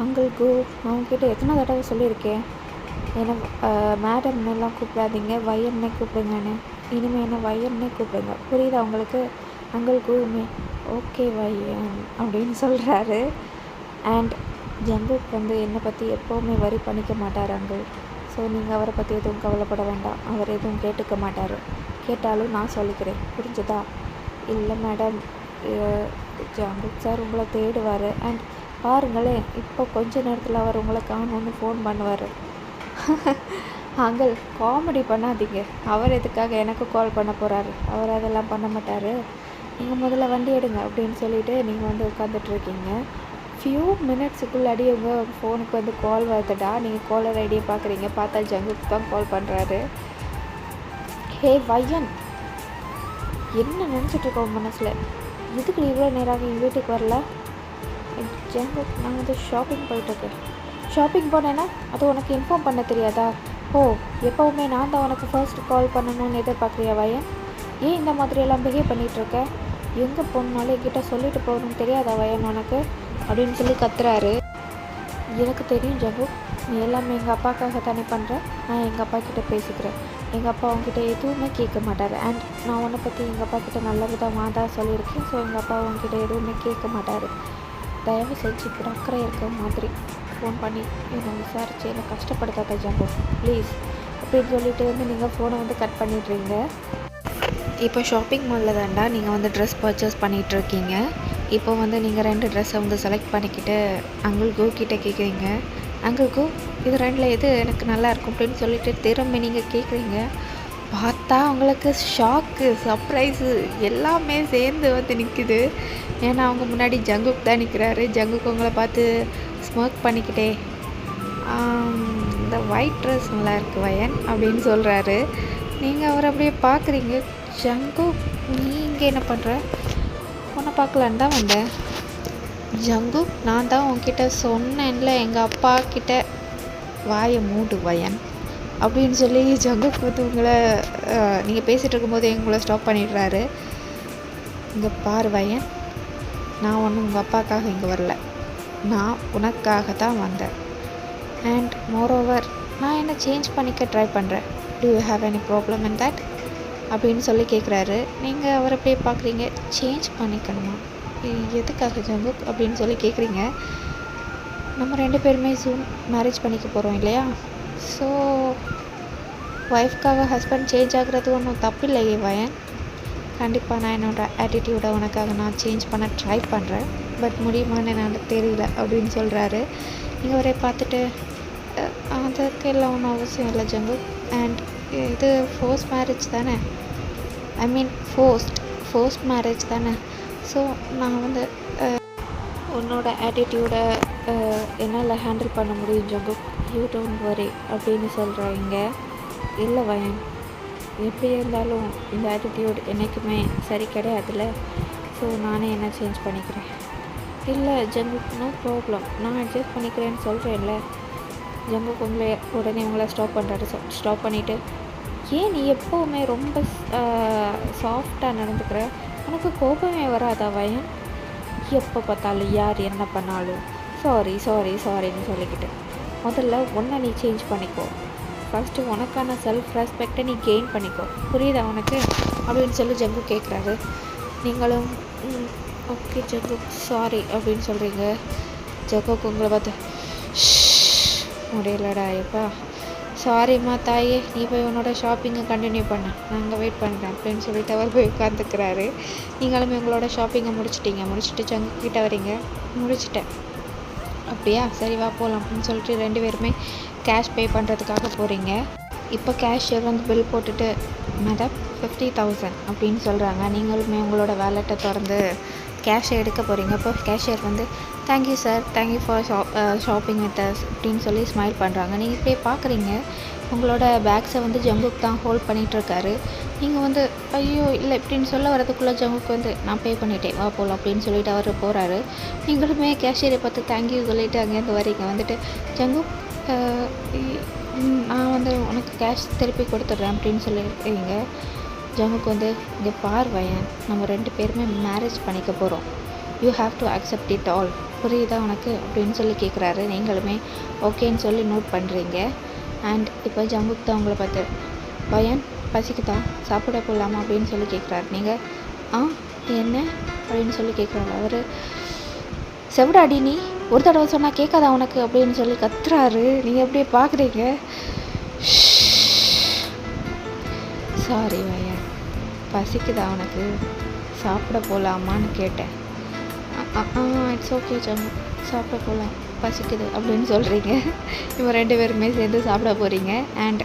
அங்கிள் கு, நான் உங்ககிட்ட எத்தனை தடவை சொல்லியிருக்கேன், ஏன்னா மேடம்னெல்லாம் கூப்பிடாதீங்க, வயன்னே கூப்பிடுங்கன்னு. இனிமேல் என்ன வயன்னே கூப்பிடுங்க, புரியுதா உங்களுக்கு? அங்கிள் குவுமே ஓகே வயன் அப்படின்னு சொல்கிறாரு. அண்ட் ஜங்குக்கு வந்து என்னை பற்றி எப்போவுமே வரி பண்ணிக்க மாட்டார் அங்கிள். ஸோ நீங்கள் அவரை பற்றி எதுவும் கவலைப்பட வேண்டாம், அவர் எதுவும் கேட்டுக்க மாட்டார், கேட்டாலும் நான் சொல்லிக்கிறேன், புரிஞ்சுதா? இல்லை மேடம், ஜங்குக் சார் உங்களை தேடுவார். அண்ட் பாருங்களேன், இப்போ கொஞ்ச நேரத்தில் அவர் உங்களை காணணுன்னு ஃபோன் பண்ணுவார். அங்கிள் காமெடி பண்ணாதீங்க, அவர் எதுக்காக எனக்கு கால் பண்ண போகிறாரு, அவர் அதெல்லாம் பண்ண மாட்டார், நீங்கள் முதல்ல வண்டி எடுங்க அப்படின்னு சொல்லிவிட்டு நீங்கள் வந்து உட்காந்துட்ருக்கீங்க. ஃபியூ மினிட்ஸுக்குள்ளாடி உங்கள் ஃபோனுக்கு வந்து கால் வருதுடா. நீங்கள் காலர் ஐடியை பார்க்குறீங்க, பார்த்தா ஜங்குக்கு தான் கால் பண்ணுறாரு. ஹே வயன், என்ன நினச்சிட்ருக்கோம் மனசில், எதுக்கு இவ்வளோ நேரம் எங்கள் வீட்டுக்கு வரல? ஜங்குக், நான் வந்து ஷாப்பிங் போயிட்டுருக்கேன். ஷாப்பிங் போனேன்னா அது உனக்கு இன்ஃபார்ம் பண்ண தெரியாதா? ஓ, எப்போவுமே நான் தான் உனக்கு ஃபர்ஸ்ட் கால் பண்ணணும்னு எதிர்பார்க்குறியா வயன்? ஏன் இந்த மாதிரியெல்லாம் பிஹேவ் பண்ணிகிட்ருக்க? எங்கே போகணுனாலும் என்கிட்ட சொல்லிட்டு போகணும்னு தெரியாதா வயன் உனக்கு அப்படின்னு சொல்லி கத்துறாரு. எனக்கு தெரியும் ஜங்கு, நீ எல்லாமே எங்கள் அப்பாவுக்காக தானே பண்ணுற, நான் எங்கள் அப்பா கிட்டே பேசிக்கிறேன், எங்கள் அப்பா அவங்ககிட்ட எதுவுமே கேட்க மாட்டார். அண்ட் நான் உன்னை பற்றி எங்கள் அப்பா கிட்டே நல்ல விதமாக தான் சொல்லியிருக்கேன். ஸோ எங்கள் அப்பா அவங்ககிட்ட எதுவுமே கேட்க மாட்டார். தயவு செஞ்சு இப்படி அக்கறை இருக்கிற மாதிரி ஃபோன் பண்ணி என்னை விசாரித்து என்னை கஷ்டப்படுத்தாத ஜங்கு ப்ளீஸ் அப்படின்னு சொல்லிட்டு வந்து நீங்கள் ஃபோனை வந்து கட் பண்ணிடுறீங்க. இப்போ ஷாப்பிங் மாலில் தாண்டா நீங்கள் வந்து ட்ரெஸ் பர்ச்சேஸ் பண்ணிகிட்ருக்கீங்க. இப்போ வந்து நீங்கள் 2 ட்ரெஸ்ஸை வந்து செலக்ட் பண்ணிக்கிட்டு அங்கிள் கு கிட்டே கேட்குறீங்க. அங்கிள் கு, இது 2ல் எது எனக்கு நல்லா இருக்கும் அப்படின்னு சொல்லிட்டு திரும்ப நீங்கள் கேட்குறீங்க. பார்த்தா உங்களுக்கு ஷாக்கு, சர்ப்ரைஸு எல்லாமே சேர்ந்து வந்து நிற்குது. ஏன்னா அவங்க முன்னாடி ஜங்குக் தான் நிற்கிறாரு. ஜங்குக் உங்களை பார்த்து ஸ்மோக் பண்ணிக்கிட்டே, இந்த ஒயிட் ட்ரெஸ் நல்லா இருக்குது வயன் அப்படின்னு சொல்கிறாரு. நீங்கள் அவரை அப்படியே பார்க்குறீங்க. ஜங்குக், நீங்கள் என்ன பண்ணுற? உன்னை பார்க்கலான்னு தான் வந்தேன். ஜங்குக், நான் தான் உன்கிட்ட சொன்னேன்ல எங்கள் அப்பா கிட்ட, வாயை மூடு வயன் அப்படின்னு சொல்லி ஜங்குக் வந்து உங்களை நீங்கள் பேசிகிட்டு இருக்கும்போது உங்களை ஸ்டாப் பண்ணிடுறாரு. இங்கே பாரு வயன், நான் ஒன்றும் உங்கள் அப்பாக்காக இங்கே வரல, நான் உனக்காக தான் வந்தேன். அண்ட் மோரோவர் நான் என்ன சேஞ்ச் பண்ணிக்க ட்ரை பண்ணுறேன். To you have any problem in that அப்படின்னு சொல்லி கேட்குறாரு. நீங்கள் அவரை அப்படியே பார்க்குறீங்க. சேஞ்ச் பண்ணிக்கணுமா? எதுக்காக ஜங்குக் அப்படின்னு சொல்லி கேட்குறீங்க. நம்ம 2 பேருமே ஜூன் மேரேஜ் பண்ணிக்க போகிறோம் இல்லையா? ஸோ ஒய்ஃப்காக ஹஸ்பண்ட் சேஞ்ச் ஆகுறது ஒன்றும் தப்பு இல்லையே வயன். கண்டிப்பாக நான் என்னோடய ஆட்டிடியூடை உனக்காக நான் சேஞ்ச் பண்ண ட்ரை பண்ணுறேன், பட் முடியுமான்னு எனக்கு தெரியல அப்படின்னு சொல்கிறாரு. நீங்கள் அவரை பார்த்துட்டு அதுக்கெல்லாம் ஒன்றும் அவசியம் இல்லை ஜங்குக், அண்ட் இது ஃபோர்ஸ் மேரேஜ் தானே, ஐ மீன் ஃபோர்ஸ்ட் மேரேஜ் தானே. ஸோ நான் வந்து உன்னோட ஆட்டிடியூடை என்னால் ஹேண்டில் பண்ண முடியும் ஜங்குக், யூ டோன்ட் வரி அப்படின்னு சொல்கிறாங்க. இல்லை வயன், எப்படி இருந்தாலும் இந்த ஆட்டிடியூட் என்றைக்குமே சரி கிடையாதுல்ல, ஸோ நானே என்ன சேஞ்ச் பண்ணிக்கிறேன். இல்லை ஜங்குக், நோ ப்ராப்ளம், நான் அட்ஜஸ்ட் பண்ணிக்கிறேன்னு சொல்கிறேன்ல. ஜங்குக் உடனே உங்களை ஸ்டாப் பண்ணிவிட்டு, ஏன் நீ எப்போவுமே ரொம்ப சாஃப்டாக நடந்துக்கிற, உனக்கு கோபமே வராதா வயன்? எப்போ பார்த்தாலும் யார் என்ன பண்ணாலும் சாரின்னு சொல்லிக்கிட்டு, முதல்ல உன்னை நீ சேஞ்ச் பண்ணிக்கோ, ஃபஸ்ட்டு உனக்கான செல்ஃப் ரெஸ்பெக்டை நீ கெயின் பண்ணிக்கோ, புரியுதா உனக்கு அப்படின்னு சொல்லி ஜங்குக் கேட்குறாரு. நீங்களும் ஓகே ஜங்குக் சாரி அப்படின்னு சொல்கிறீங்க. ஜங்குக் உங்களை பார்த்து முடியலடா எப்பா, சாரிம்மா தாயே, நீ போய் உன்னோட ஷாப்பிங்கை கண்டினியூ பண்ண, நாங்கள் வெயிட் பண்ணுறேன் அப்படின்னு சொல்லிட்டு அவர் போய் உட்காந்துக்கிறாரு. நீங்களுமே உங்களோட ஷாப்பிங்கை முடிச்சுட்டு ஜங்குக் கிட்ட வரீங்க. முடிச்சிட்டேன் அப்படியா, சரி வா போகலாம் அப்படின்னு சொல்லிட்டு 2 பேருமே கேஷ் பே பண்ணுறதுக்காக போகிறீங்க. இப்போ கேஷியர் வந்து பில் போட்டுட்டு, மேடம் 50,000 அப்படின்னு சொல்கிறாங்க. நீங்களுமே உங்களோட வேலெட்டை திறந்து கேஷை எடுக்க போகிறீங்க. அப்போ கேஷியர் வந்து thank you sir, thank you for shopping with us அப்படின்னு சொல்லி ஸ்மைல் பண்ணுறாங்க. நீங்கள் இப்படியே பார்க்குறீங்க, உங்களோட பேக்ஸை வந்து ஜங்குக் தான் ஹோல்ட் பண்ணிகிட்ருக்காரு. நீங்கள் வந்து ஐயோ இல்லை இப்படின்னு சொல்ல வரதுக்குள்ளே ஜங்குக் வந்து நான் பே பண்ணிட்டேன் வா போகலாம் அப்படின்னு சொல்லிட்டு அவர் போகிறாரு. நீங்களுமே கேஷியரை பார்த்து தேங்க்யூ சொல்லிவிட்டு அங்கேருந்து வரீங்க. வந்துட்டு ஜங்குக் நான் வந்து உனக்கு கேஷ் திருப்பி கொடுத்துட்றேன் அப்படின்னு சொல்லியிருக்கீங்க. ஜங்குக் வந்து இங்கே பார்வையன், நம்ம 2 பேருமே மேரேஜ் பண்ணிக்க போகிறோம், you have to accept it all, புரியுதா உனக்கு அப்படின்னு சொல்லி கேட்குறாரு. நீங்களுமே ஓகேன்னு சொல்லி நோட் பண்ணுறீங்க. அண்ட் இப்போ ஜங்குக் தான் உங்களை பார்த்து, பையன் பசிக்குதா, சாப்பிட போகலாமா அப்படின்னு சொல்லி கேட்குறாரு. நீங்கள் என்ன அப்படின்னு சொல்லி கேட்குறாரு. அவர் செவிடாடி நீ ஒரு தடவை சொன்னால் கேட்காதா உனக்கு அப்படின்னு சொல்லி கத்துறாரு. நீங்கள் அப்படியே பார்க்குறீங்க. சாரி வயன், பசிக்குதா உனக்கு, சாப்பிட போகலாமான்னு கேட்டேன். இட்ஸ் ஓகே ஜங்குக், சாப்பிட போகலாம், பசிக்குது அப்படின்னு சொல்கிறீங்க. இப்போ 2 பேருமே சேர்ந்து சாப்பிட போகிறீங்க. அண்ட்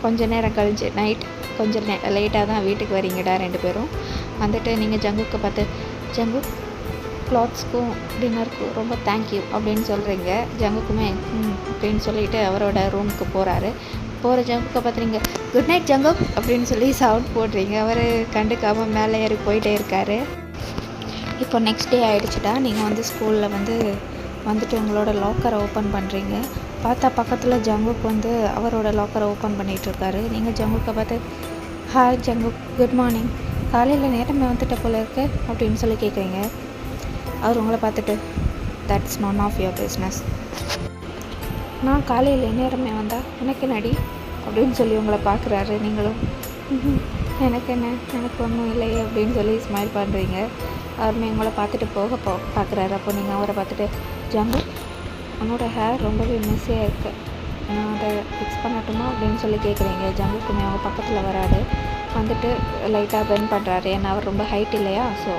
கொஞ்ச நேரம் கழிஞ்சு நைட் கொஞ்சம் லேட்டாக தான் வீட்டுக்கு வரீங்கடா 2 பேரும். வந்துட்டு நீங்கள் ஜங்குக்கை பார்த்து, ஜங்குக் கிளாத்ஸ்க்கும் டின்னருக்கும் ரொம்ப தேங்க்யூ அப்படின்னு சொல்கிறீங்க. ஜங்குக்குமே அப்படின்னு சொல்லிட்டு அவரோட ரூமுக்கு போகிறாரு. போகிற ஜங்குக்கை பார்த்துறீங்க, குட் நைட் ஜங்குக் அப்படின்னு சொல்லி சவுண்ட் போடுறீங்க. அவர் கண்டுக்காமல் மேலே ஏறி போயிட்டே இருக்கார். இப்போ நெக்ஸ்ட் டே ஆகிடுச்சுட்டா, நீங்கள் வந்து ஸ்கூலில் வந்துட்டு உங்களோட லாக்கரை ஓப்பன் பண்ணுறீங்க. பார்த்தா பக்கத்தில் ஜங்குக் வந்து அவரோட லாக்கரை ஓப்பன் பண்ணிகிட்ருக்காரு. நீங்கள் ஜங்குக்கை பார்த்து, ஹாய் ஜங்குக், குட் மார்னிங், காலையில் நேரமே வந்துட்ட போல இருக்கு அப்படின்னு சொல்லி கேட்குறீங்க. அவர் உங்களை பார்த்துட்டு, that's none of your business, நான் காலையில் நேரமே வந்தால் எனக்கு என்னடி அப்படின்னு சொல்லி உங்களை பார்க்குறாரு. நீங்களும் எனக்கு என்ன, எனக்கு ஒன்றும் இல்லையே அப்படின்னு சொல்லி ஸ்மைல் பண்ணுறீங்க. அவருமே உங்களை பார்த்துட்டு போக பார்க்குறாரு. அப்போ நீங்கள் அவரை பார்த்துட்டு, ஜங்குக் உன்னோட ஹேர் ரொம்பவே மெஸ்ஸியாக இருக்குது, நான் அதை ஃபிக்ஸ் பண்ணட்டுமா அப்படின்னு சொல்லி கேட்குறீங்க. ஜங்குக்குமே அவங்க பக்கத்தில் வராது. வந்துட்டு லைட்டாக பெண்ட் பண்ணுறாரு, ஏன்னா அவர் ரொம்ப ஹைட் இல்லையா. ஸோ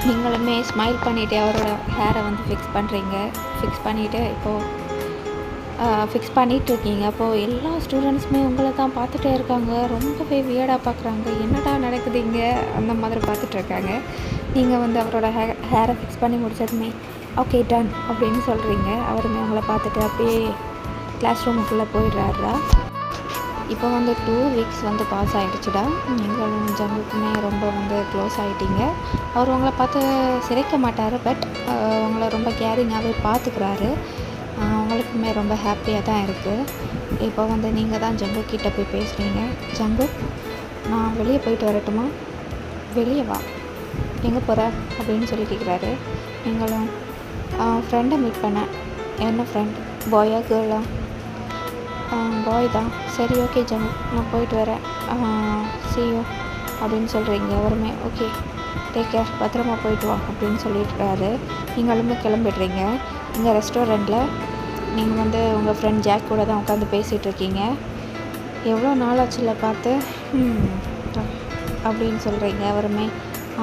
நீங்களுமே ஸ்மைல் பண்ணிவிட்டு அவரோட ஹேரை வந்து ஃபிக்ஸ் பண்ணுறீங்க. ஃபிக்ஸ் பண்ணிவிட்டு இப்போது ஃபிக்ஸ் பண்ணிகிட்ருக்கீங்க. அப்போது எல்லா ஸ்டூடெண்ட்ஸுமே உங்களை தான் பார்த்துட்டே இருக்காங்க. ரொம்பவே வியர்டாக பார்க்குறாங்க, என்னடா நடக்குதுங்க அந்த மாதிரி பார்த்துட்ருக்காங்க. நீங்கள் வந்து அவரோட ஹேரை ஃபிக்ஸ் பண்ணி முடிச்சதுமே ஓகே டன் அப்படின்னு சொல்கிறீங்க. அவருமே உங்களை பார்த்துட்டு அப்படியே கிளாஸ் ரூமுக்குள்ளே போயிடுறாரா. இப்போ வந்து 2 வீக்ஸ் வந்து பாஸ் ஆகிடுச்சுடா. நீங்களும் ஜங்குக்குமே ரொம்ப வந்து க்ளோஸ் ஆகிட்டீங்க. அவர் உங்களை பார்த்து சிரிக்க மாட்டார், பட் உங்களை ரொம்ப கேரிங்காகவே பார்த்துக்கிறாரு. அவங்களுக்குமே ரொம்ப ஹாப்பியாக தான் இருக்குது. இப்போ வந்து நீங்கள் தான் ஜங்குக் கிட்டே போய் பேசுகிறீங்க. ஜங்குக், நான் வெளியே போயிட்டு வரட்டுமா? வெளியே வா, எங்கே போகிற அப்படின்னு சொல்லி கேட்குறாரு. நீங்களும் ஃப்ரெண்டை மீட் பண்ணேன். என்ன ஃப்ரெண்ட், பாயா கேர்ளா? பாய் தான். சரி ஓகே ஜங்குக், நான் போயிட்டு வரேன், see you அப்படின்னு சொல்கிறீங்க. அவருமே ஓகே டேக் கேர், பத்திரமா போயிட்டு வா அப்படின்னு சொல்லிட்டுறாரு. நீங்களுமே கிளம்பிடுறீங்க. இங்கே ரெஸ்டாரண்ட்டில் நீங்கள் வந்து உங்கள் ஃப்ரெண்ட் ஜாக் கூட தான் உட்காந்து பேசிகிட்ருக்கீங்க. எவ்வளோ நாளாச்சுல பார்த்து, அப்படின்னு சொல்கிறீங்க. அவருமே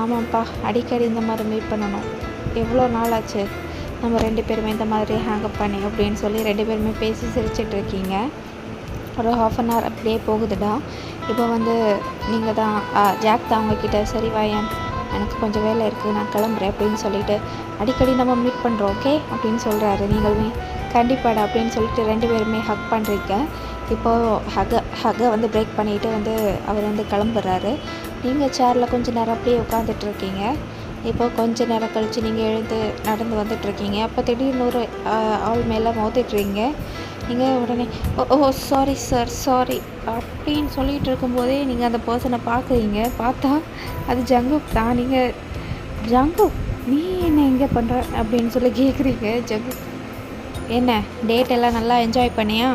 ஆமாம்ப்பா, அடிக்கடி இந்த மாதிரி மீட் பண்ணணும், எவ்வளோ நாள் ஆச்சு நம்ம 2 பேருமே இந்த மாதிரி ஹேங்கப் பண்ணி அப்படின்னு சொல்லி 2 பேருமே பேசி சிரிச்சிட்ருக்கீங்க. ஒரு 1/2 hour அப்படியே போகுதுடா. இப்போ வந்து நீங்கள் தான் ஜாக் தான் அவங்கக்கிட்ட சரி வாயன், எனக்கு கொஞ்சம் வேலை இருக்குது, நான் கிளம்புறேன் அப்படின்னு சொல்லிட்டு அடிக்கடி நம்ம மீட் பண்ணுறோம் ஓகே அப்படின்னு சொல்கிறாரு. நீங்களுமே கண்டிப்பாடா அப்படின்னு சொல்லிட்டு 2 பேருமே ஹக் பண்ணுறீங்க. இப்போது ஹக்கை வந்து பிரேக் பண்ணிவிட்டு வந்து அவர் வந்து கிளம்புறாரு. நீங்கள் சேரில் கொஞ்சம் நேரம் அப்படியே உட்காந்துட்ருக்கீங்க. இப்போ கொஞ்ச நேரம் கழித்து நீங்கள் எழுந்து நடந்து வந்துட்ருக்கீங்க. அப்போ திடீர்னு ஒரு ஆள் மேலே மோதிட்டுறீங்க. நீங்கள் உடனே ஓ சாரி சார் சாரி அப்படின்னு சொல்லிகிட்டு இருக்கும்போதே நீங்கள் அந்த பர்சனை பார்க்குறீங்க. பார்த்தா அது ஜங்குக் தான். நீங்கள் ஜங்குக் நீ என்ன எங்கே பண்ணுற அப்படின்னு சொல்லி கேட்குறீங்க. ஜங்குக் என்ன டேட் எல்லாம் நல்லா என்ஜாய் பண்ணியா?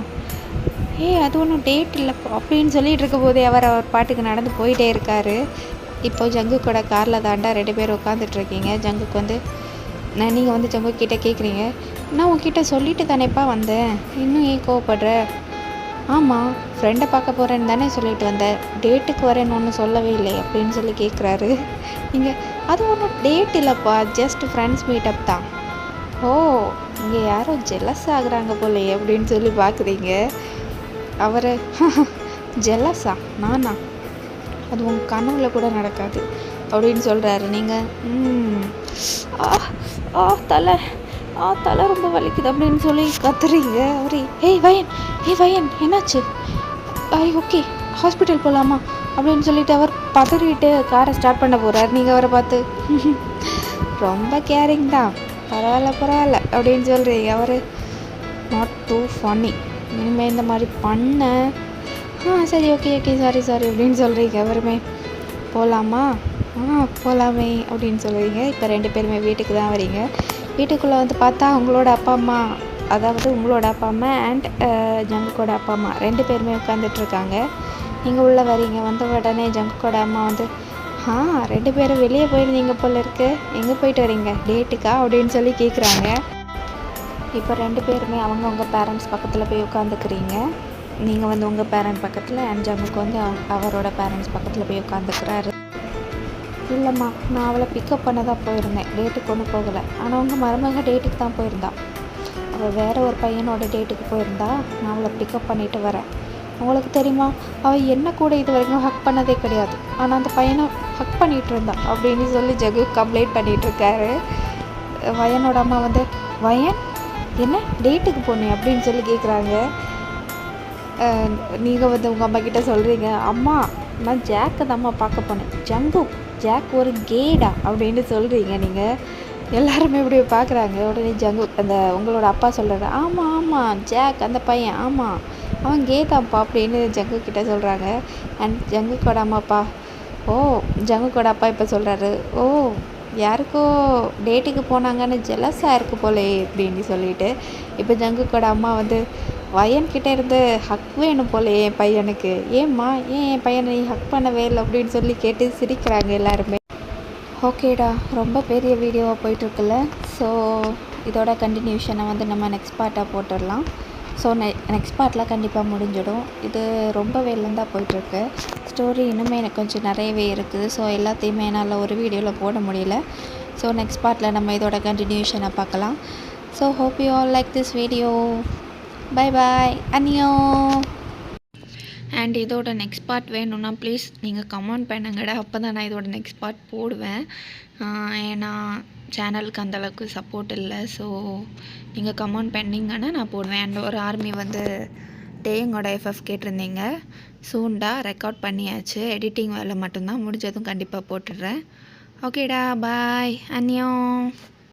அது ஒன்றும் டேட் இல்லை அப்படின்னு சொல்லிகிட்டு இருக்கும்போதே அவர் பாட்டுக்கு நடந்து போயிட்டே இருக்கார். இப்போ ஜங்குக்கோட காரில் தாண்டா 2 பேர் உட்காந்துட்ருக்கீங்க. ஜங்குக்கு வந்து நீங்கள் வந்து ஜங்குக் கிட்டே கேட்குறீங்க, நான் உங்ககிட்ட சொல்லிட்டு தானேப்பா வந்தேன், இன்னும் ஏன் கோவப்படுற? ஆமாம், ஃப்ரெண்டை பார்க்க போகிறேன்னு தானே சொல்லிட்டு வந்தேன், டேட்டுக்கு வரேன்னு ஒன்றும் சொல்லவே இல்லை அப்படின்னு சொல்லி கேட்குறாரு. நீங்கள் அது ஒன்றும் டேட் இல்லைப்பா, ஜஸ்ட் ஃப்ரெண்ட்ஸ் மீட்டப் தான். ஓ, இங்கே யாரோ ஜெலஸ் ஆகுறாங்க போலையே அப்படின்னு சொல்லி பார்க்குறீங்க. அவர் ஜெலஸா? நானா? அது உங்கள் கனவுல கூட நடக்காது அப்படின்னு சொல்கிறாரு. நீங்கள் தலை ரொம்ப வலிக்குது அப்படின்னு சொல்லி கத்துறீங்க. அவரே வயன் என்னாச்சு? ஓகே ஹாஸ்பிட்டல் போகலாமா அப்படின்னு சொல்லிட்டு அவர் பதறிட்டு காரை ஸ்டார்ட் பண்ண போகிறார். நீங்கள் அவரை பார்த்து ரொம்ப கேரிங் தான், பரவாயில்ல அப்படின்னு சொல்கிறீங்க. அவர் நாட் டூ ஃபன்னி, இனிமேல் இந்த மாதிரி பண்ண சரி ஓகே சாரி அப்படின்னு சொல்கிறீங்க. அவருமே போகலாமா? போகலாமே அப்படின்னு சொல்கிறீங்க. இப்போ 2 பேருமே வீட்டுக்கு தான் வரீங்க. வீட்டுக்குள்ளே வந்து பார்த்தா உங்களோட அப்பா அம்மா, அதாவது உங்களோட அப்பா அம்மா அண்ட் ஜங்குக்கோட அப்பா அம்மா 2 பேருமே உட்காந்துட்ருக்காங்க. நீங்கள் உள்ளே வரீங்க. வந்த உடனே ஜங்குக்கோட அம்மா வந்து 2 பேரும் வெளியே போயிருந்தீங்க போல இருக்கு, எங்கே போயிட்டு வரீங்க, டேட்டுக்கா அப்படின்னு சொல்லி கேட்குறாங்க. இப்போ 2 பேருமே அவங்கவுங்க பேரண்ட்ஸ் பக்கத்தில் போய் உட்காந்துக்கிறீங்க. நீங்கள் வந்து உங்கள் பேரண்ட் பக்கத்தில் அண்ட் ஜங்குக்கு வந்து அவரோட பேரண்ட்ஸ் பக்கத்தில் போய் உட்காந்துக்கிறாரு. இல்லைம்மா, நான் அவளை பிக்கப் பண்ண தான் போயிருந்தேன், டேட்டுக்கு ஒன்றும் போகலை. ஆனால் உங்கள் மருமக டேட்டுக்கு தான் போயிருந்தா, அவள் வேறு ஒரு பையனோட டேட்டுக்கு போயிருந்தா, நான் அவளை பிக்கப் பண்ணிவிட்டு வரேன். உங்களுக்கு தெரியுமா, அவள் என்ன கூட இது வரைக்கும் ஹக் பண்ணதே கிடையாது, ஆனால் அந்த பையனை ஹக் பண்ணிகிட்டு இருந்தா அப்படின்னு சொல்லி ஜகு கம்ப்ளைண்ட் பண்ணிகிட்ருக்காரு. வயனோட அம்மா வந்து வயன் என்ன டேட்டுக்கு போனேன் அப்படின்னு சொல்லி கேட்குறாங்க. நீங்கள் வந்து உங்கள் அம்மா கிட்டே சொல்கிறீங்க, அம்மா நான் ஜாக்கை தான் அம்மா பார்க்க போனேன், ஜாக் ஒரு கேடா அப்படின்னு சொல்கிறீங்க. நீங்கள் எல்லாருமே இப்படி பார்க்குறாங்க. உடனே அந்த உங்களோட அப்பா சொல்கிறாரு, ஆமாம் ஜாக் அந்த பையன், ஆமாம் அவன் கே தான்ப்பா அப்படின்னு ஜங்கு கிட்டே சொல்கிறாங்க. அண்ட் ஜங்குக்கோட அம்மாப்பா ஜங்குக்கோட அப்பா இப்போ சொல்கிறாரு, யாருக்கோ டேட்டுக்கு போனாங்கன்னு ஜெலஸாக இருக்குது போலே அப்படின்னு சொல்லிட்டு இப்போ ஜங்குக்கோட அம்மா வந்து வயன்கிட்ட இருந்து ஹக் வேணும் போல என் பையனுக்கு, ஏம்மா ஏன் என் பையனை நீ ஹக் பண்ணவே இல்லை அப்படின்னு சொல்லி கேட்டு சிரிக்கிறாங்க எல்லாருமே. ஓகேடா, ரொம்ப பெரிய வீடியோவாக போயிட்டுருக்குல்ல. ஸோ இதோட கண்டினியூஷனை வந்து நம்ம நெக்ஸ்ட் பார்ட்டாக போட்டுடலாம். ஸோ நெக்ஸ்ட் பார்ட்டில் கண்டிப்பாக முடிஞ்சிடும். இது ரொம்பவே லெந்தாக போயிட்டுருக்கு. ஸ்டோரி இன்னுமே எனக்கு கொஞ்சம் நிறையவே இருக்குது. ஸோ எல்லாத்தையுமே என்னால் ஒரு வீடியோவில் போட முடியல. ஸோ நெக்ஸ்ட் பார்ட்டில் நம்ம இதோட கண்டினியூஷனை பார்க்கலாம். So hope you all like this video. Bye bye, அன்னியோ. அண்ட் இதோட நெக்ஸ்ட் பார்ட் வேணும்னா ப்ளீஸ் நீங்கள் கமெண்ட் பண்ணுங்கடா, அப்போ தான் நான் இதோட நெக்ஸ்ட் பார்ட் போடுவேன். ஏன்னா சேனலுக்கு அந்தளவுக்கு சப்போர்ட் இல்லை. ஸோ நீங்கள் கமெண்ட் பண்ணிங்கன்னா நான் போடுவேன். அண்ட் ஒரு ஆர்மி வந்து டேங்கோட எஃப்எஃப் கேட்டிருந்தீங்க, சூண்டா ரெக்கார்ட் பண்ணியாச்சு, எடிட்டிங் வேலை மட்டும்தான் முடிஞ்சதும் கண்டிப்பாக போட்டுடுறேன். ஓகேடா, பாய், அன்னியோ.